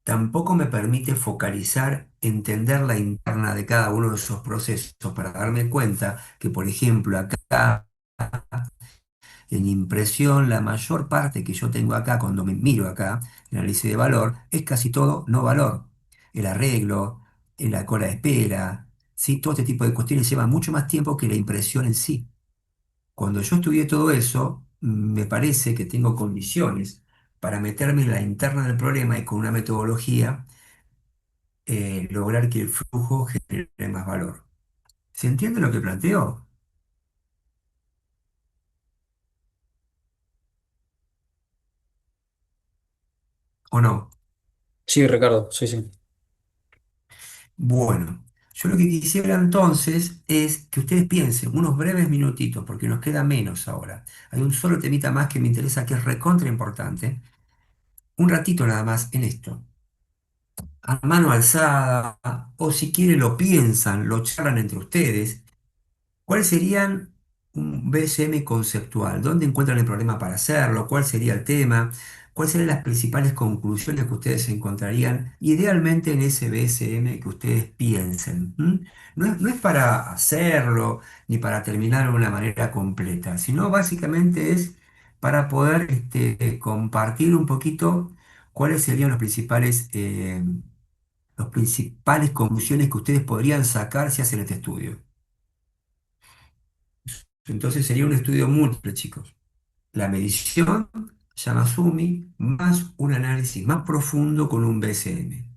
tampoco me permite focalizar, entender la interna de cada uno de esos procesos para darme cuenta que, por ejemplo, acá en impresión, la mayor parte que yo tengo acá, cuando me miro acá, en análisis de valor, es casi todo no valor. El arreglo, la cola de espera, ¿sí? Todo este tipo de cuestiones llevan mucho más tiempo que la impresión en sí. Cuando yo estudié todo eso, me parece que tengo condiciones para meterme en la interna del problema y con una metodología lograr que el flujo genere más valor. ¿Se entiende lo que planteo o no? Sí, Ricardo, sí, sí. Bueno, yo lo que quisiera entonces es que ustedes piensen unos breves minutitos, porque nos queda menos ahora. Hay un solo temita más que me interesa, que es recontra importante. Un ratito nada más en esto. A mano alzada, o si quieren lo piensan, lo charlan entre ustedes. ¿Cuáles serían un BSM conceptual. ¿Dónde encuentran el problema para hacerlo? ¿Cuál sería el tema? ¿Cuáles serían las principales conclusiones que ustedes encontrarían idealmente en ese BSM que ustedes piensen? ¿M? No es para hacerlo ni para terminar de una manera completa, sino básicamente es para poder compartir un poquito cuáles serían los principales conclusiones que ustedes podrían sacar si hacen este estudio. Entonces sería un estudio múltiple, chicos. La medición, Yamasumi, más un análisis más profundo con un BCM.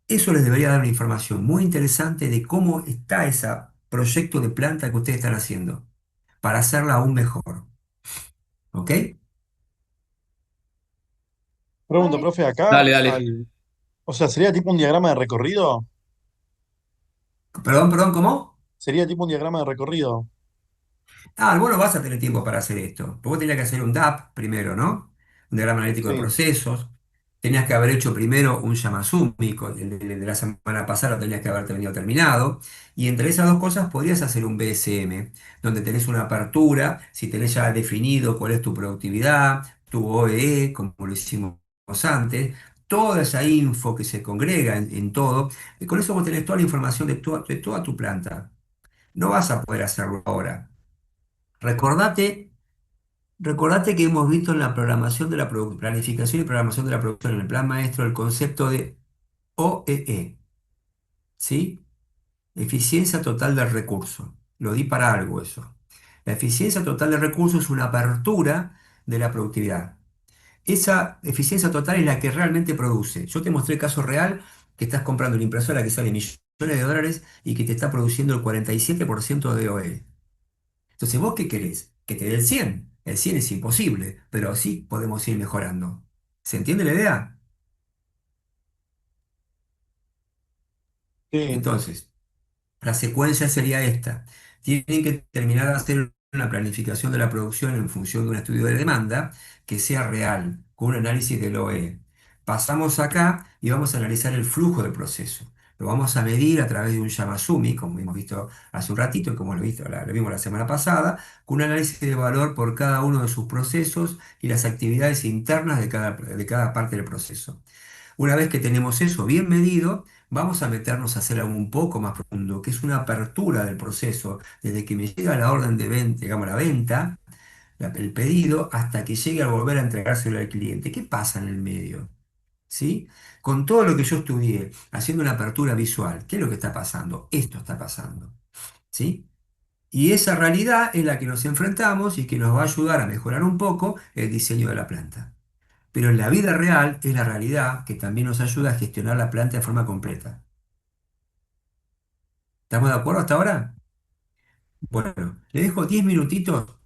Eso les debería dar una información muy interesante de cómo está ese proyecto de planta que ustedes están haciendo, para hacerla aún mejor. ¿Ok? Pregunto, profe, acá, Dale, dale. o sea, ¿sería tipo un diagrama de recorrido? Perdón, perdón, ¿cómo? ¿Sería tipo un diagrama de recorrido? Ah, vos no vas a tener tiempo para hacer esto. Porque vos tenías que hacer un DAP primero, ¿no? Un diagrama analítico de Sí. procesos. Tenías que haber hecho primero un Yamasumi, el de la semana pasada lo tenías que haber tenido terminado. Y entre esas dos cosas podrías hacer un BSM, donde tenés una apertura, si tenés ya definido cuál es tu productividad, tu OEE, como lo hicimos antes, toda esa info que se congrega en todo. Y con eso vos tenés toda la información de toda tu planta. No vas a poder hacerlo ahora. Recordate, recordate que hemos visto en la programación de la planificación y programación de la producción en el plan maestro el concepto de OEE, ¿sí? Eficiencia total del recurso. Lo di para algo eso. La eficiencia total del recurso es una apertura de la productividad. Esa eficiencia total es la que realmente produce. Yo te mostré el caso real que estás comprando una impresora que sale millones de dólares y que te está produciendo el 47% de OEE. Entonces, ¿vos qué querés? Que te dé el 100. El 100 es imposible, pero sí podemos ir mejorando. ¿Se entiende la idea? Sí. Entonces, la secuencia sería esta. Tienen que terminar de hacer una planificación de la producción en función de un estudio de demanda que sea real, con un análisis del OE. Pasamos acá y vamos a analizar el flujo del proceso. Lo vamos a medir a través de un Yamasumi, como hemos visto hace un ratito y como lo vimos la semana pasada, con un análisis de valor por cada uno de sus procesos y las actividades internas de cada parte del proceso. Una vez que tenemos eso bien medido, vamos a meternos a hacer algo un poco más profundo, que es una apertura del proceso, desde que me llega la orden de venta, digamos, la venta, el pedido, hasta que llegue a volver a entregárselo al cliente. ¿Qué pasa en el medio? ¿Sí? Con todo lo que yo estudié, haciendo una apertura visual, ¿qué es lo que está pasando? Esto está pasando. ¿Sí? Y esa realidad es la que nos enfrentamos y que nos va a ayudar a mejorar un poco el diseño de la planta. Pero en la vida real es la realidad que también nos ayuda a gestionar la planta de forma completa. ¿Estamos de acuerdo hasta ahora? Bueno, le dejo 10 minutitos,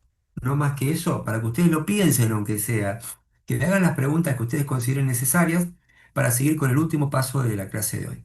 no más que eso, para que ustedes lo piensen, aunque sea, que le hagan las preguntas que ustedes consideren necesarias para seguir con el último paso de la clase de hoy.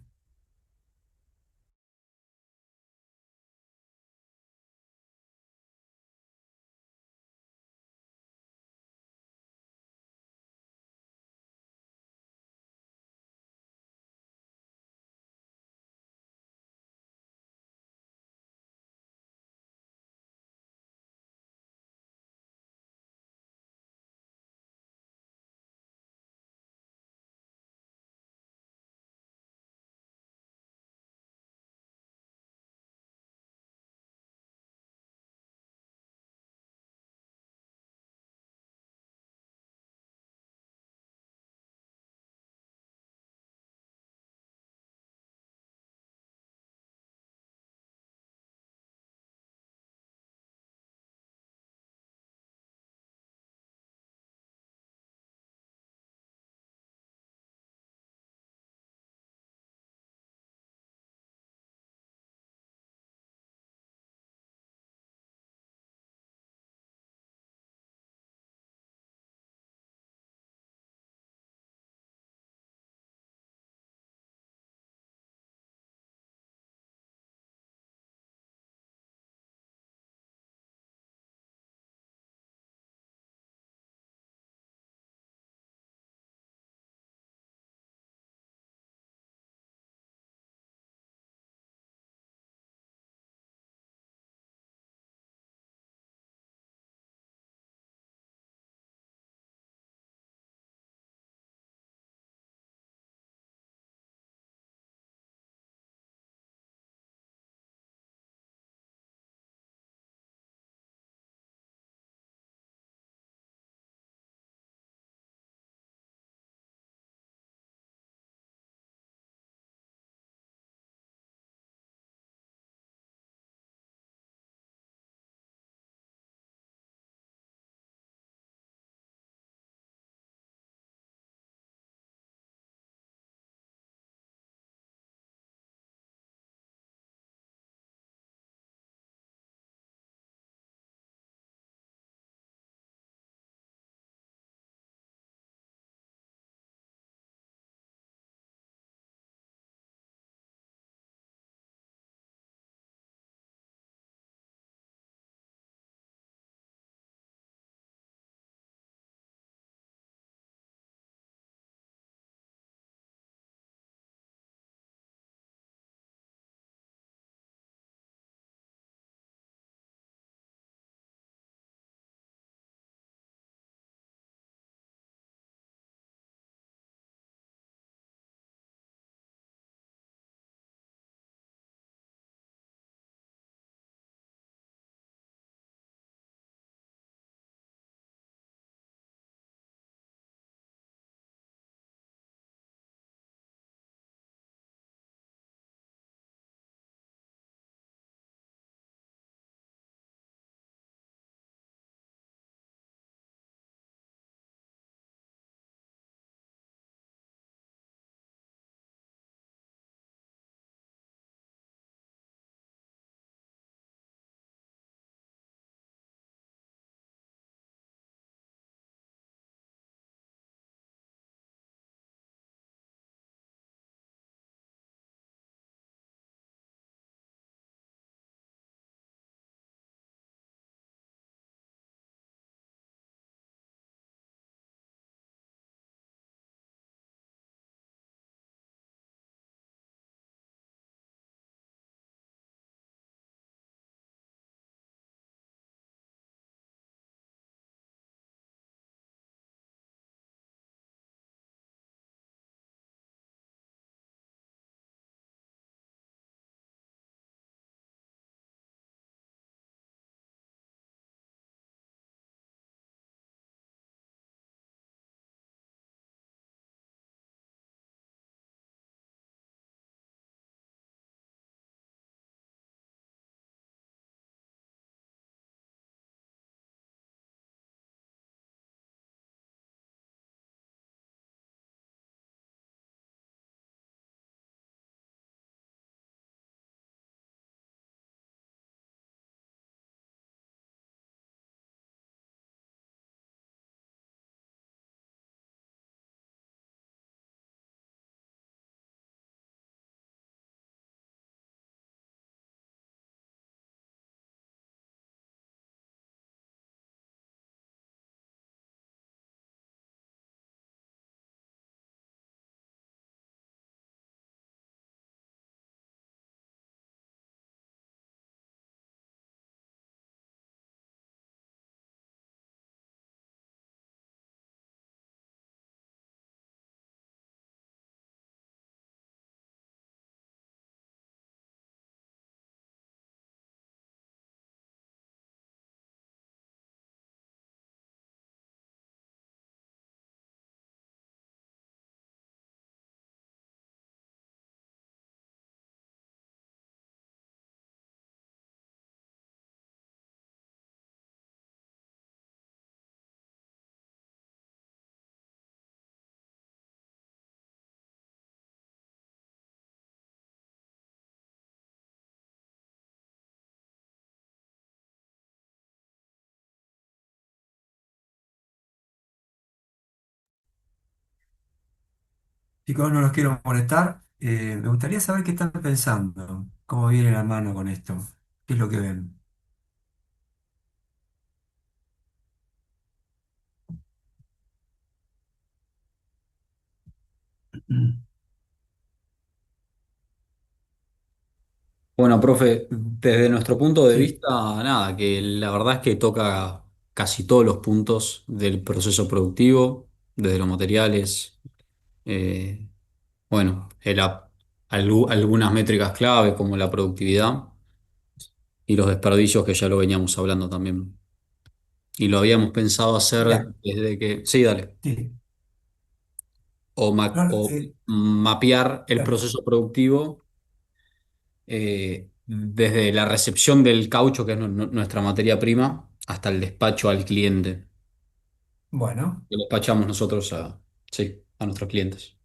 Chicos, no los quiero molestar. Me gustaría saber qué están pensando, cómo viene la mano con esto, qué es lo que ven. Bueno, profe, desde nuestro punto de Sí, vista, nada, que la verdad es que toca casi todos los puntos del proceso productivo, desde los materiales, eh, bueno, algunas métricas clave como la productividad y los desperdicios que ya lo veníamos hablando también. Y lo habíamos pensado hacer mira, desde que, sí, dale, sí, o no, mapear el claro. proceso productivo desde la recepción del caucho, que es nuestra materia prima, hasta el despacho al cliente. Bueno. Lo despachamos nosotros sí, a nuestros clientes.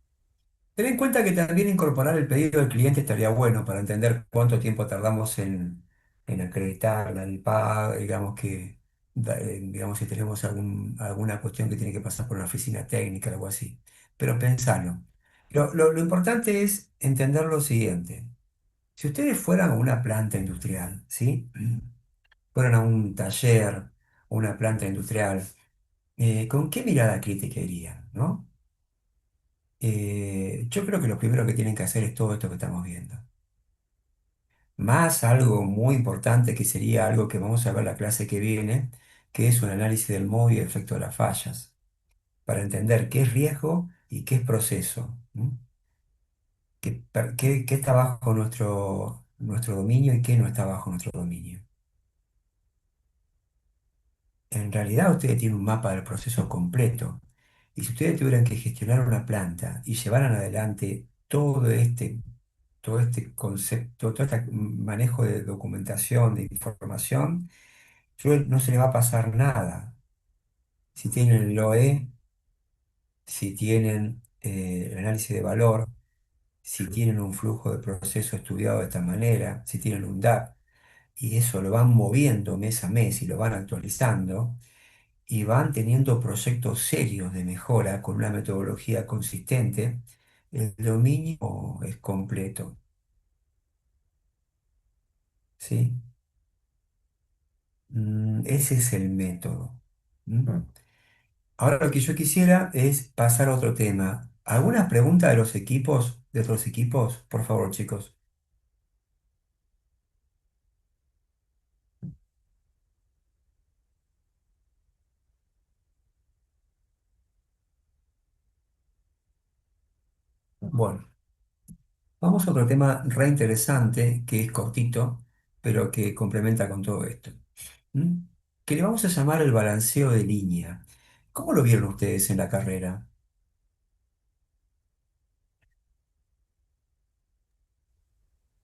Ten en cuenta que también incorporar el pedido del cliente estaría bueno para entender cuánto tiempo tardamos en acreditar el pago, digamos digamos si tenemos alguna cuestión que tiene que pasar por una oficina técnica o algo así. Pero pensalo. Lo importante es entender lo siguiente. Si ustedes fueran a una planta industrial, ¿sí? Fueran a un taller o una planta industrial, ¿con qué mirada crítica irían, no? Yo creo que lo primero que tienen que hacer es todo esto que estamos viendo. Más algo muy importante que sería algo que vamos a ver la clase que viene, que es un análisis del modo y efecto de las fallas, para entender qué es riesgo y qué es proceso, ¿m? Qué está bajo nuestro dominio y qué no está bajo nuestro dominio. En realidad ustedes tienen un mapa del proceso completo. Y si ustedes tuvieran que gestionar una planta y llevaran adelante todo este concepto, todo este manejo de documentación, de información, no se le va a pasar nada. Si tienen el OE, si tienen el análisis de valor, si tienen un flujo de proceso estudiado de esta manera, si tienen un DAP, y eso lo van moviendo mes a mes y lo van actualizando y van teniendo proyectos serios de mejora con una metodología consistente, el dominio es completo, ¿sí? Ese es el método. ¿Mm? Ahora lo que yo quisiera es pasar a otro tema. ¿Algunas preguntas de los equipos, de otros equipos? Por favor, chicos. Bueno, vamos a otro tema re interesante que es cortito, pero que complementa con todo esto. ¿Mm? Que le vamos a llamar el balanceo de línea. ¿Cómo lo vieron ustedes en la carrera?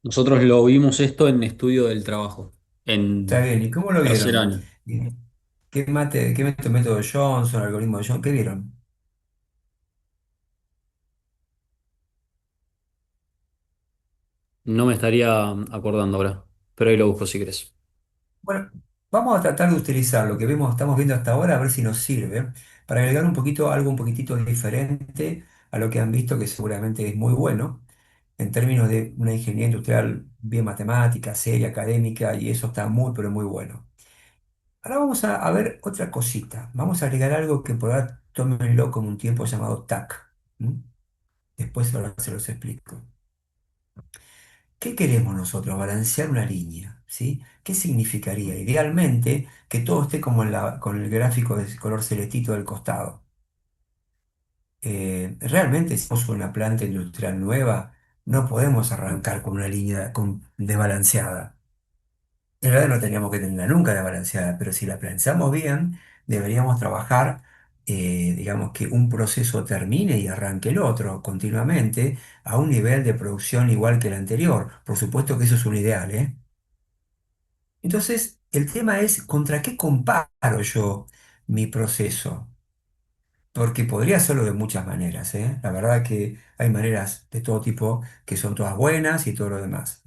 Nosotros lo vimos esto en estudio del trabajo, Está en bien, ¿y cómo lo tercer vieron? año. ¿Y qué método Johnson, algoritmo de Johnson? ¿Qué vieron? No me estaría acordando ahora, pero ahí lo busco si querés. Bueno, vamos a tratar de utilizar lo que estamos viendo hasta ahora, a ver si nos sirve, para agregar un poquito, algo un poquitito diferente a lo que han visto, que seguramente es muy bueno, en términos de una ingeniería industrial bien matemática, seria, académica, y eso está muy, pero muy bueno. Ahora vamos a ver otra cosita. Vamos a agregar algo que por ahora tómenlo como un tiempo llamado TAC. ¿M? Después ahora se los explico. ¿Qué queremos nosotros? Balancear una línea, ¿sí? ¿Qué significaría? Idealmente que todo esté como con el gráfico de color celestito del costado. Realmente si somos una planta industrial nueva, no podemos arrancar con una línea desbalanceada. En realidad no teníamos que tenerla nunca desbalanceada, pero si la pensamos bien, deberíamos trabajar, digamos, que un proceso termine y arranque el otro continuamente a un nivel de producción igual que el anterior. Por supuesto que eso es un ideal, ¿eh? Entonces, el tema es, ¿contra qué comparo yo mi proceso? Porque podría hacerlo de muchas maneras, ¿eh? La verdad que hay maneras de todo tipo que son todas buenas y todo lo demás.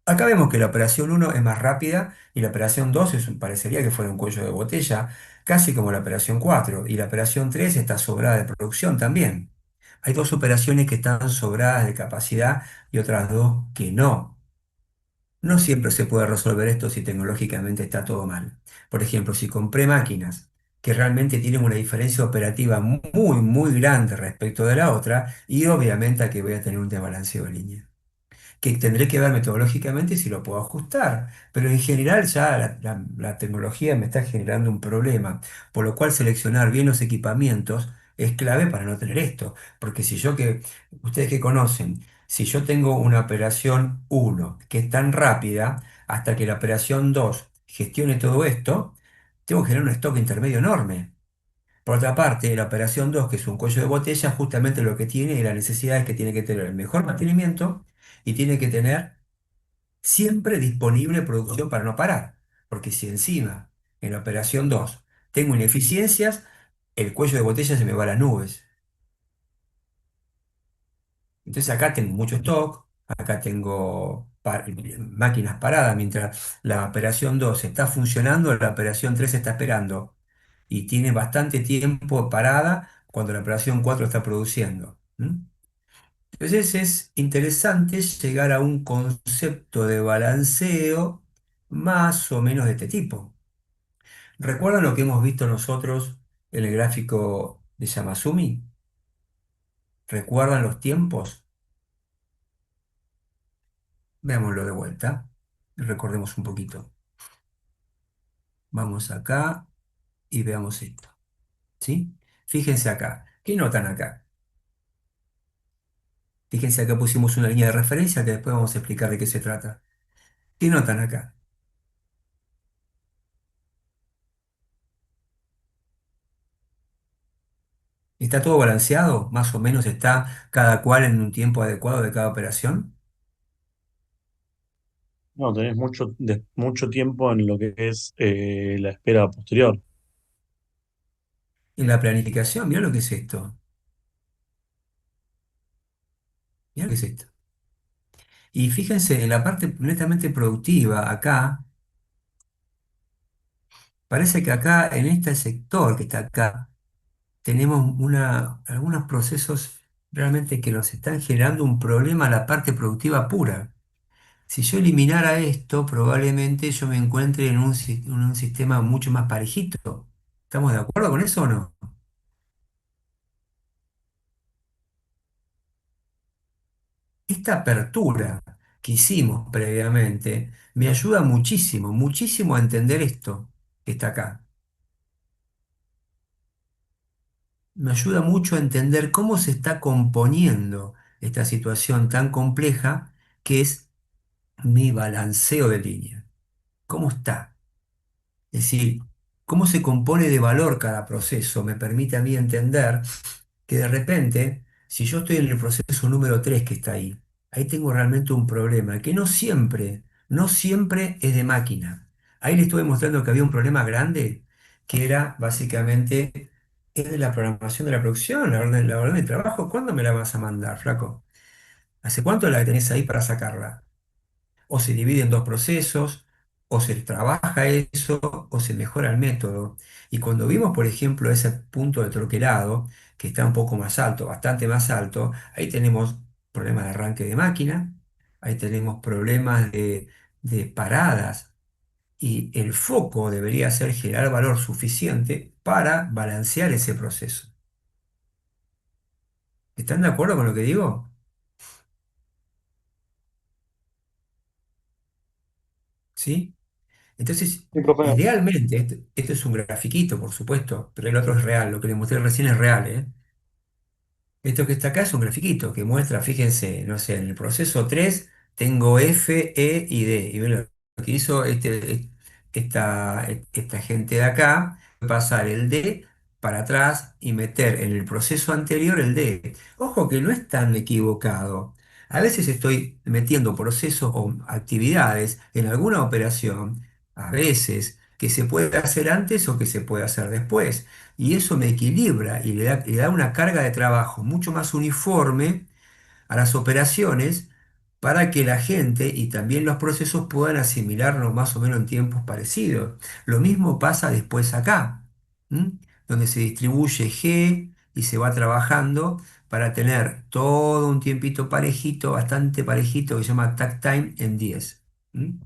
Acá vemos que la operación uno es más rápida y la operación 2 parecería que fuera un cuello de botella, casi como la operación 4. Y la operación 3 está sobrada de producción también. hay dos operaciones que están sobradas de capacidad y otras dos que no. No siempre se puede resolver esto si tecnológicamente está todo mal. Por ejemplo, si compré máquinas que realmente tienen una diferencia operativa muy, muy grande respecto de la otra, y obviamente aquí voy a tener un desbalanceo de línea que tendré que ver metodológicamente si lo puedo ajustar, pero en general ya la tecnología me está generando un problema, por lo cual seleccionar bien los equipamientos es clave para no tener esto, porque si yo que, ustedes que conocen, si yo tengo una operación uno que es tan rápida, hasta que la operación 2 gestione todo esto, tengo que generar un stock intermedio enorme. Por otra parte, la operación 2 que es un cuello de botella, justamente lo que tiene es la necesidad es que tiene que tener el mejor mantenimiento y tiene que tener siempre disponible producción para no parar. Porque si encima, en la operación 2 tengo ineficiencias, el cuello de botella se me va a las nubes. Entonces acá tengo mucho stock, acá tengo máquinas paradas, mientras la operación 2 está funcionando, la operación 3 está esperando. Y tiene bastante tiempo parada cuando la operación 4 está produciendo. ¿M? Entonces es interesante llegar a un concepto de balanceo más o menos de este tipo. ¿Recuerdan lo que hemos visto nosotros en el gráfico de Yamasumi? ¿Recuerdan los tiempos? Veámoslo de vuelta. Recordemos un poquito. Vamos acá y veamos esto. ¿Sí? Fíjense acá. ¿Qué notan acá? Fíjense acá pusimos una línea de referencia que después vamos a explicar de qué se trata. ¿Qué notan acá? ¿Está todo balanceado? ¿Más o menos está cada cual en un tiempo adecuado de cada operación? No, tenés mucho tiempo en lo que es la espera posterior. En la planificación, mirá lo que es esto. Mirá lo que es esto. Y fíjense, en la parte netamente productiva, acá, parece que acá, en este sector que está acá, tenemos algunos procesos realmente que nos están generando un problema a la parte productiva pura. Si yo eliminara esto, probablemente yo me encuentre en en un sistema mucho más parejito. ¿Estamos de acuerdo con eso o no? Esta apertura que hicimos previamente me ayuda muchísimo, muchísimo a entender esto que está acá. Me ayuda mucho a entender cómo se está componiendo esta situación tan compleja que es mi balanceo de línea. ¿Cómo está? Es decir, cómo se compone de valor cada proceso me permite a mí entender que de repente, si yo estoy en el proceso número 3 que está ahí, ahí tengo realmente un problema que no siempre es de máquina. Ahí le estuve mostrando que había un problema grande que era básicamente es de la programación de la producción, la orden de trabajo. ¿Cuándo me la vas a mandar, flaco? ¿Hace cuánto la tenés ahí para sacarla? O se divide en dos procesos, o se trabaja eso, o se mejora el método. Y cuando vimos, por ejemplo, ese punto de troquelado, que está un poco más alto, bastante más alto, ahí tenemos problemas de arranque de máquina, ahí tenemos problemas de paradas, y el foco debería ser generar valor suficiente para balancear ese proceso. ¿Están de acuerdo con lo que digo? ¿Sí? Entonces, Sí, profe. idealmente, esto es un grafiquito, por supuesto, pero el otro es real, lo que les mostré recién es real, ¿eh? Esto que está acá es un grafiquito que muestra, fíjense, no sé, en el proceso 3 tengo F, E y D. Y ven lo que hizo esta gente de acá, fue pasar el D para atrás y meter en el proceso anterior el D. Ojo que no es tan equivocado. A veces estoy metiendo procesos o actividades en alguna operación, a veces que se puede hacer antes o que se puede hacer después y eso me equilibra y le da una carga de trabajo mucho más uniforme a las operaciones para que la gente y también los procesos puedan asimilarnos más o menos en tiempos parecidos. Lo mismo pasa después acá, ¿m? Donde se distribuye G y se va trabajando para tener todo un tiempito parejito, bastante parejito, que se llama takt time en 10. ¿Mm?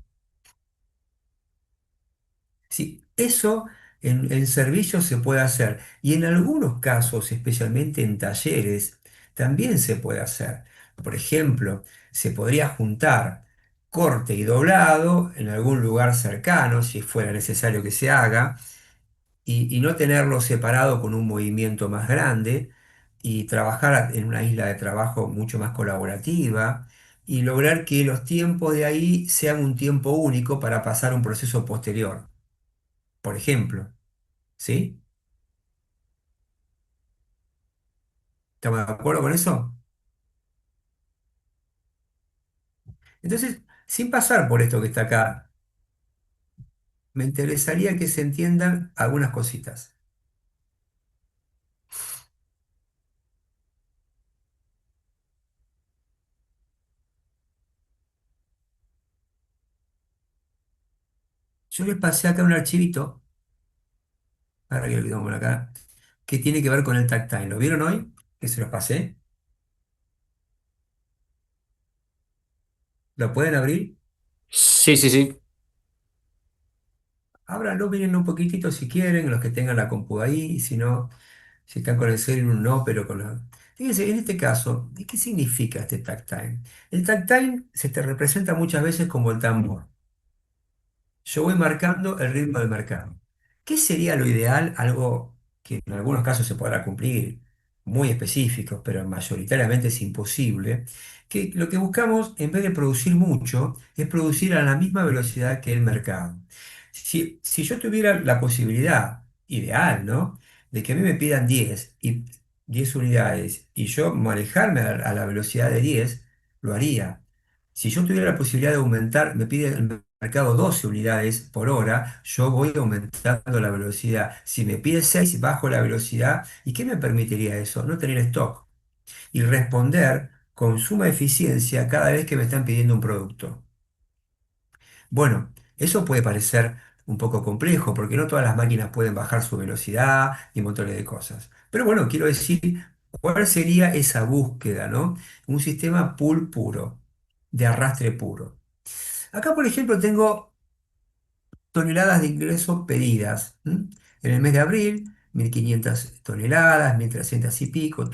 Sí, eso en servicios se puede hacer y en algunos casos, especialmente en talleres, también se puede hacer. Por ejemplo, se podría juntar corte y doblado en algún lugar cercano, si fuera necesario que se haga, y no tenerlo separado con un movimiento más grande y trabajar en una isla de trabajo mucho más colaborativa y lograr que los tiempos de ahí sean un tiempo único para pasar un proceso posterior, por ejemplo. ¿Sí? ¿Estamos de acuerdo con eso? Entonces, sin pasar por esto que está acá, me interesaría que se entiendan algunas cositas. Yo les pasé acá un archivito, para que lo quedamos por acá, que tiene que ver con el tactile. ¿Lo vieron hoy? Que se los pasé. ¿Lo pueden abrir? Sí, sí, sí. Ábranlo, miren un poquitito si quieren, los que tengan la compu ahí, y si no, si están con el celu, no, pero con la... Fíjense, en este caso, ¿qué significa este tactile? El tactile se te representa muchas veces como el tambor. Yo voy marcando el ritmo del mercado. ¿Qué sería lo ideal? Algo que en algunos casos se podrá cumplir, muy específicos, pero mayoritariamente es imposible. Que lo que buscamos, en vez de producir mucho, es producir a la misma velocidad que el mercado. Si yo tuviera la posibilidad ideal, ¿no? De que a mí me pidan 10 unidades y yo manejarme a la velocidad de 10, lo haría. Si yo tuviera la posibilidad de aumentar, me pide el mercado 12 unidades por hora, yo voy aumentando la velocidad. Si me pide 6, bajo la velocidad. ¿Y qué me permitiría eso? No tener stock y responder con suma eficiencia cada vez que me están pidiendo un producto. Bueno, eso puede parecer un poco complejo porque no todas las máquinas pueden bajar su velocidad y montones de cosas. Pero bueno, quiero decir, ¿cuál sería esa búsqueda, ¿no? Un sistema pull puro, de arrastre puro. Acá, por ejemplo, tengo toneladas de ingresos pedidas. ¿M? En el mes de abril, 1.500 toneladas, 1.300 y pico,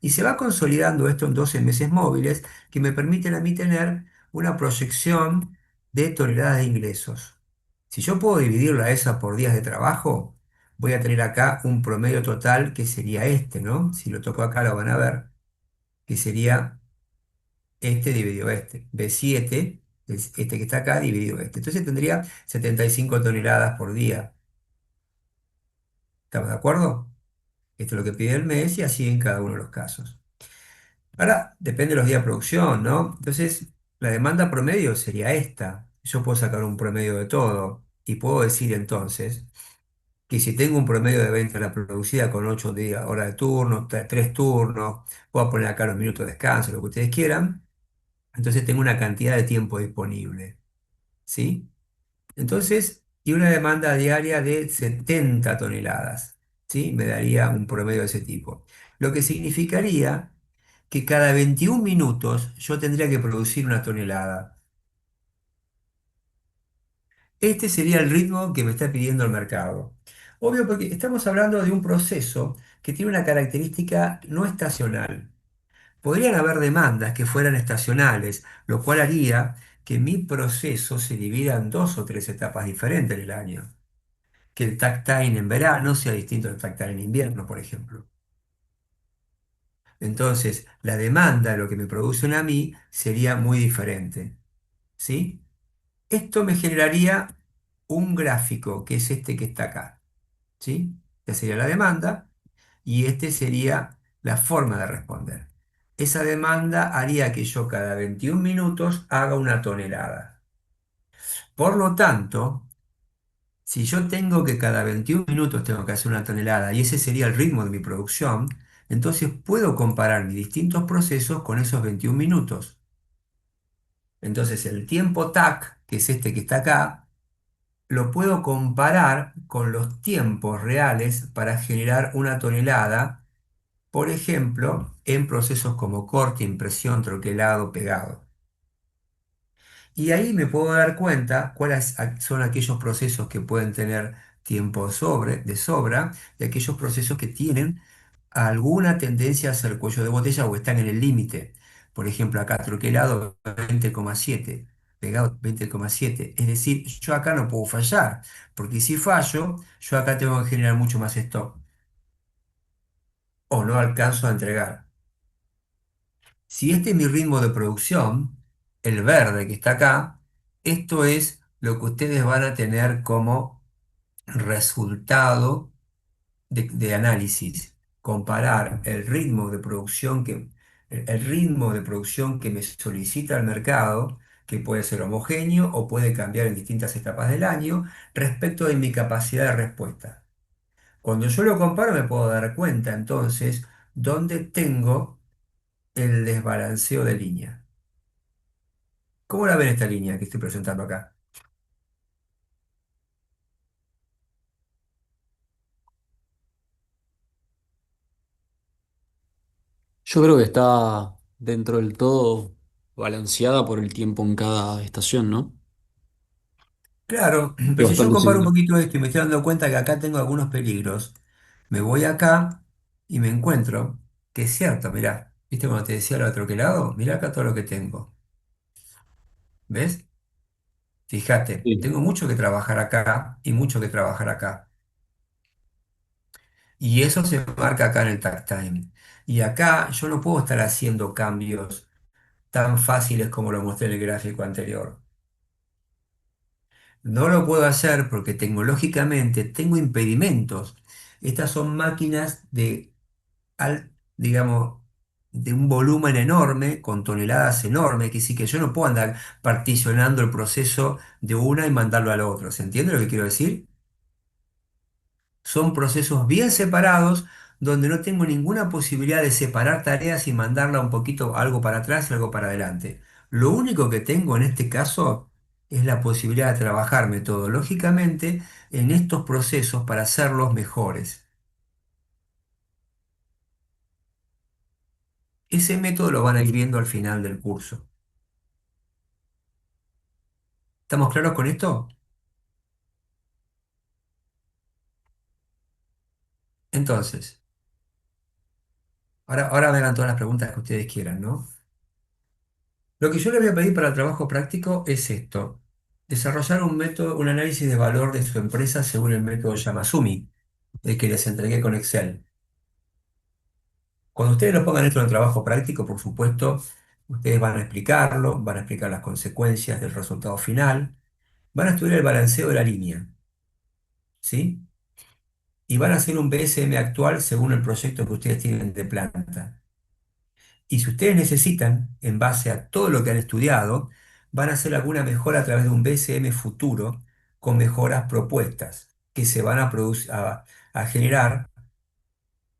y se va consolidando esto en 12 meses móviles que me permiten a mí tener una proyección de toneladas de ingresos. Si yo puedo dividirla esa por días de trabajo, voy a tener acá un promedio total que sería este, ¿no? Si lo toco acá lo van a ver, que sería este dividido este. B7 es este que está acá dividido este. Entonces tendría 75 toneladas por día. ¿Estamos de acuerdo? Esto es lo que pide el mes y así en cada uno de los casos. Ahora, depende de los días de producción, ¿no? Entonces, la demanda promedio sería esta. Yo puedo sacar un promedio de todo y puedo decir entonces que si tengo un promedio de venta en la producida con 8 días, horas de turno, 3 turnos, puedo poner acá los minutos de descanso, lo que ustedes quieran, entonces tengo una cantidad de tiempo disponible. ¿Sí? Entonces, y una demanda diaria de 70 toneladas, ¿sí? Me daría un promedio de ese tipo. Lo que significaría que cada 21 minutos yo tendría que producir una tonelada. Este sería el ritmo que me está pidiendo el mercado. Obvio, porque estamos hablando de un proceso que tiene una característica no estacional. Podrían haber demandas que fueran estacionales, lo cual haría que mi proceso se divida en dos o tres etapas diferentes en el año. Que el takt time en verano sea distinto al takt time en invierno, por ejemplo. Entonces, la demanda, lo que me producen a mí, sería muy diferente. ¿Sí? Esto me generaría un gráfico, que es este que está acá. ¿Sí? Esta sería la demanda y este sería la forma de responder. Esa demanda haría que yo cada 21 minutos haga una tonelada. Por lo tanto, si yo tengo que cada 21 minutos tengo que hacer una tonelada y ese sería el ritmo de mi producción, entonces puedo comparar mis distintos procesos con esos 21 minutos. Entonces el tiempo TAC, que es este que está acá, lo puedo comparar con los tiempos reales para generar una tonelada por ejemplo, en procesos como corte, impresión, troquelado, pegado. Y ahí me puedo dar cuenta cuáles son aquellos procesos que pueden tener tiempo de sobra y aquellos procesos que tienen alguna tendencia hacia el cuello de botella o están en el límite. Por ejemplo, acá troquelado 20,7, pegado 20,7. Es decir, yo acá no puedo fallar, porque si fallo, yo acá tengo que generar mucho más stock o no alcanzo a entregar. Si este es mi ritmo de producción, el verde que está acá, esto es lo que ustedes van a tener como resultado de análisis. Comparar el ritmo de producción que me solicita el mercado, que puede ser homogéneo o puede cambiar en distintas etapas del año, respecto de mi capacidad de respuesta. Cuando yo lo comparo me puedo dar cuenta entonces dónde tengo el desbalanceo de línea. ¿Cómo la ven esta línea que estoy presentando acá? Yo creo que está dentro del todo balanceada por el tiempo en cada estación, ¿no? Claro, Es pero si yo bastante comparo un similar. poquito esto y me estoy dando cuenta que acá tengo algunos peligros, me voy acá y me encuentro que es cierto, mirá, ¿viste cuando te decía lo otro que lado? Mirá acá todo lo que tengo. ¿Ves? Fíjate, Sí. tengo mucho que trabajar acá y mucho que trabajar acá. Y eso se marca acá en el takt time. Y acá yo no puedo estar haciendo cambios tan fáciles como lo mostré en el gráfico anterior. No lo puedo hacer porque tecnológicamente tengo impedimentos. Estas son máquinas digamos, de un volumen enorme, con toneladas enormes, que sí que yo no puedo andar particionando el proceso de una y mandarlo al otro. ¿Se entiende lo que quiero decir? Son procesos bien separados donde no tengo ninguna posibilidad de separar tareas y mandarla un poquito algo para atrás y algo para adelante. Lo único que tengo en este caso es la posibilidad de trabajar metodológicamente en estos procesos para hacerlos mejores. Ese método lo van a ir viendo al final del curso. ¿Estamos claros con esto? Entonces, ahora me hagan todas las preguntas que ustedes quieran, ¿no? Lo que yo les voy a pedir para el trabajo práctico es esto: desarrollar un método, un análisis de valor de su empresa según el método Yamasumi, el que les entregué con Excel. Cuando ustedes lo pongan esto en el trabajo práctico, por supuesto, ustedes van a explicarlo, van a explicar las consecuencias del resultado final, van a estudiar el balanceo de la línea, ¿sí? Y van a hacer un BSM actual según el proyecto que ustedes tienen de planta. Y si ustedes necesitan, en base a todo lo que han estudiado, van a hacer alguna mejora a través de un BCM futuro con mejoras propuestas que se van a generar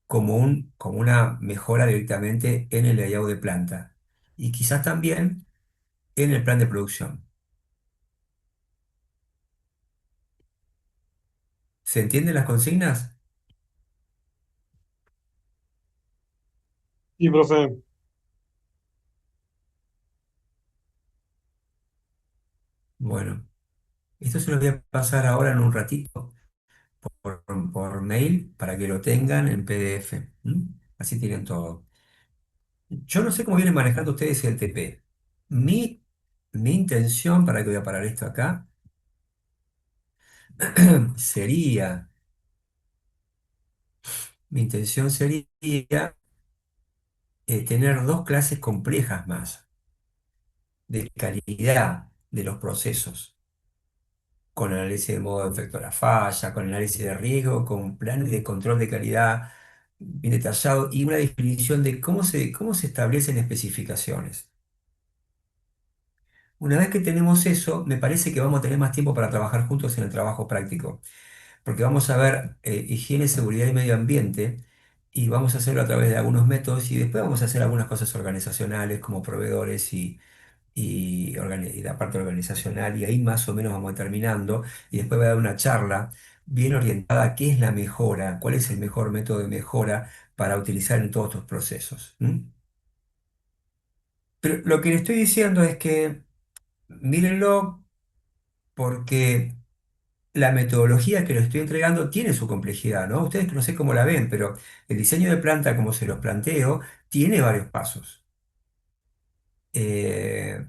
como una mejora directamente en el layout de planta y quizás también en el plan de producción. ¿Se entienden las consignas? Sí, profe. Bueno, esto se lo voy a pasar ahora en un ratito por mail para que lo tengan en PDF. ¿M? Así tienen todo. Yo no sé cómo vienen manejando ustedes el TP. Mi, mi intención, para que voy a parar esto acá, sería, mi intención sería tener dos clases complejas más de calidad de los procesos, con análisis de modo de efecto de la falla, con análisis de riesgo, con planes de control de calidad bien detallado y una definición de cómo se establecen especificaciones. Una vez que tenemos eso, me parece que vamos a tener más tiempo para trabajar juntos en el trabajo práctico, porque vamos a ver higiene, seguridad y medio ambiente, y vamos a hacerlo a través de algunos métodos, y después vamos a hacer algunas cosas organizacionales como proveedores y la parte organizacional, y ahí más o menos vamos terminando, y después voy a dar una charla bien orientada a qué es la mejora, cuál es el mejor método de mejora para utilizar en todos estos procesos. ¿M? Pero lo que le estoy diciendo es que mírenlo porque la metodología que les estoy entregando tiene su complejidad, ¿no? Ustedes no sé cómo la ven, pero el diseño de planta, como se los planteo, tiene varios pasos. Eh,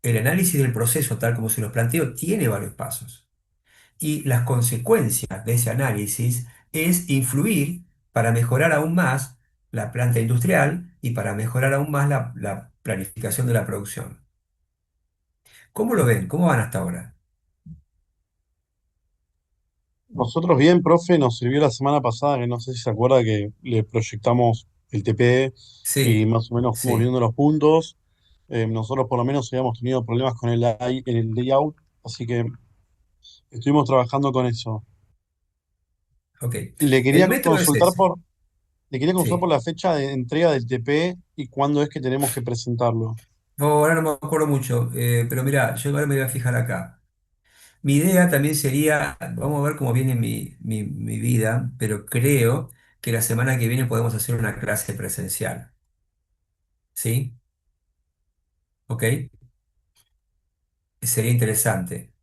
el análisis del proceso, tal como se los planteo, tiene varios pasos. Y las consecuencias de ese análisis es influir para mejorar aún más la planta industrial y para mejorar aún más la planificación de la producción. ¿Cómo lo ven? ¿Cómo van hasta ahora? Nosotros bien, profe, nos sirvió la semana pasada, que no sé si se acuerda que le proyectamos el TP y Sí, más o menos fuimos sí, viendo los puntos. Nosotros por lo menos habíamos tenido problemas con en el layout, así que estuvimos trabajando con eso. ok. Le El quería método es consultar ese. le quería consultar por Sí. la fecha de entrega del TP y cuándo es que tenemos que presentarlo. No, ahora no me acuerdo mucho, pero mira, yo ahora me voy a fijar acá. Mi idea también sería, vamos a ver cómo viene mi vida, pero creo que la semana que viene podemos hacer una clase presencial. ¿Sí? ¿Ok? Sería interesante.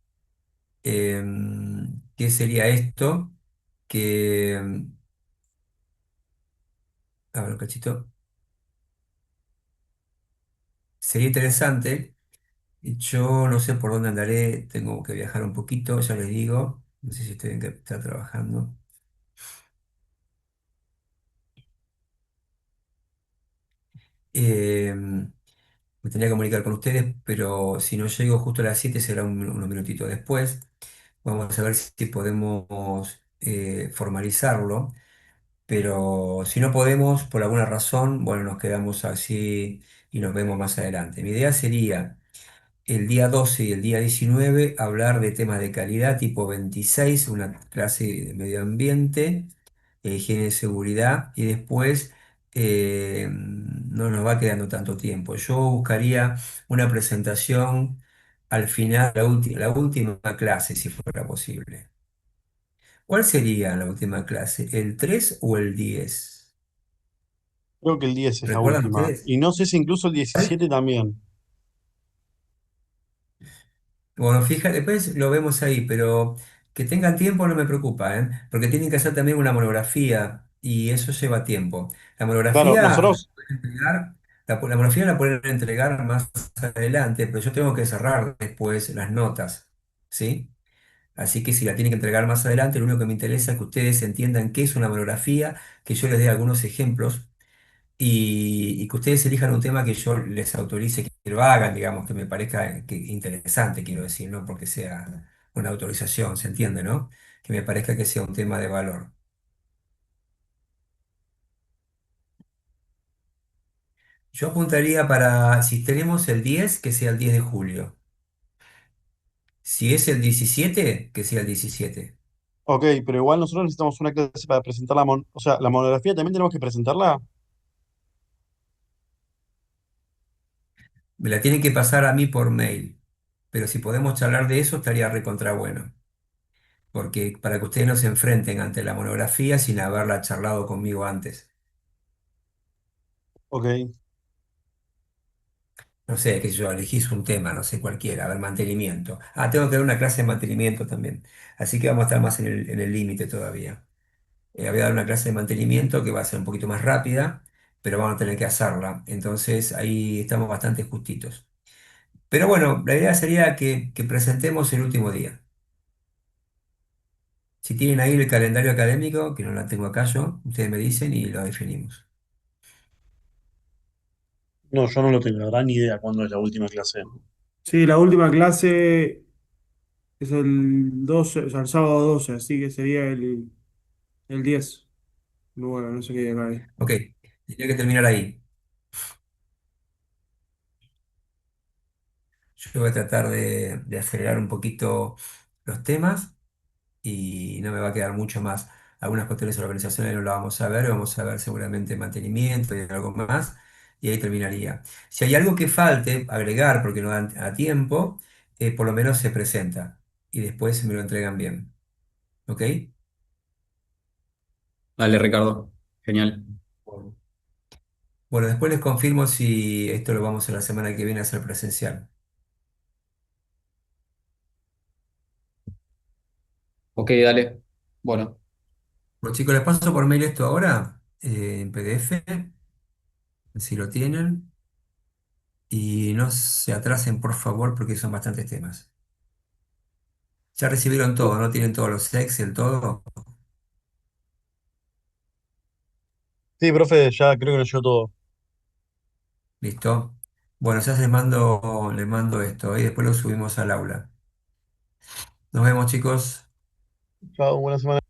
¿Qué sería esto? Que, a ver, un cachito. Sería interesante. Yo no sé por dónde andaré, tengo que viajar un poquito, ya les digo. No sé si estoy en que está trabajando. Me tendría que comunicar con ustedes, pero si no llego justo a las 7 será unos minutitos después. Vamos a ver si podemos formalizarlo, pero si no podemos, por alguna razón, bueno, nos quedamos así y nos vemos más adelante. Mi idea sería el día 12 y el día 19 hablar de temas de calidad tipo 26, una clase de medio ambiente, higiene y seguridad, y después no nos va quedando tanto tiempo. Yo buscaría una presentación al final, la última clase, si fuera posible. ¿Cuál sería la última clase? ¿El 3 o el 10? Creo que el 10 es la ¿Recuerdan última. ustedes? Y no sé si incluso el 17 también. Bueno, fíjate, después lo vemos ahí, pero que tengan tiempo no me preocupa, ¿eh? Porque tienen que hacer también una monografía y eso lleva tiempo. La Claro, monografía nosotros, la monografía la pueden entregar más adelante, pero yo tengo que cerrar después las notas, ¿sí? Así que si la tienen que entregar más adelante, lo único que me interesa es que ustedes entiendan qué es una monografía, que yo les dé algunos ejemplos y que ustedes elijan un tema que yo les autorice que lo hagan, digamos, que me parezca interesante, quiero decir, no porque sea una autorización, ¿se entiende, no? Que me parezca que sea un tema de valor. Yo apuntaría para, si tenemos el 10 que sea el 10 de julio. Si es el 17 que sea el 17. ok, pero igual nosotros necesitamos una clase para presentar o sea, la monografía también tenemos que presentarla. Me la tienen que pasar a mí por mail, pero si podemos charlar de eso estaría recontra bueno, porque para que ustedes no se enfrenten ante la monografía sin haberla charlado conmigo antes. Ok, No sé, qué sé yo, elegís un tema, no sé, cualquiera, a ver, mantenimiento. Ah, tengo que dar una clase de mantenimiento también. Así que vamos a estar más en el límite todavía. Voy a dar una clase de mantenimiento que va a ser un poquito más rápida, pero vamos a tener que hacerla. Entonces ahí estamos bastante justitos. Pero bueno, la idea sería que presentemos el último día. Si tienen ahí el calendario académico, que no la tengo acá yo, ustedes me dicen y lo definimos. no, yo no lo tengo, la verdad, ni idea cuándo es la última clase. Sí, la última clase es el 12, o sea, el sábado 12, así que sería el 10. Bueno, no sé qué día cae. Ok, tiene que terminar ahí. Yo voy a tratar de acelerar un poquito los temas y no me va a quedar mucho más. Algunas cuestiones organizacionales no las vamos a ver seguramente mantenimiento y algo más, y ahí terminaría. Si hay algo que falte agregar porque no dan a tiempo, por lo menos se presenta y después me lo entregan bien. ¿Ok? Dale, Ricardo. Genial. Bueno, Bueno, después les confirmo si esto lo vamos a la semana que viene a hacer presencial. Ok, dale. Bueno, Bueno, chicos, les paso por mail esto ahora, en PDF, si lo tienen, y no se atrasen, por favor, porque son bastantes temas. Ya recibieron todo, ¿no? Tienen todos los Excel, todo. Sí, profe, ya creo que lo llevo todo. ¿Listo? Bueno, ya les mando esto y después lo subimos al aula. Nos vemos, chicos. Chao, buena semana.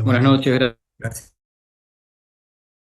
buenas noches. Gracias.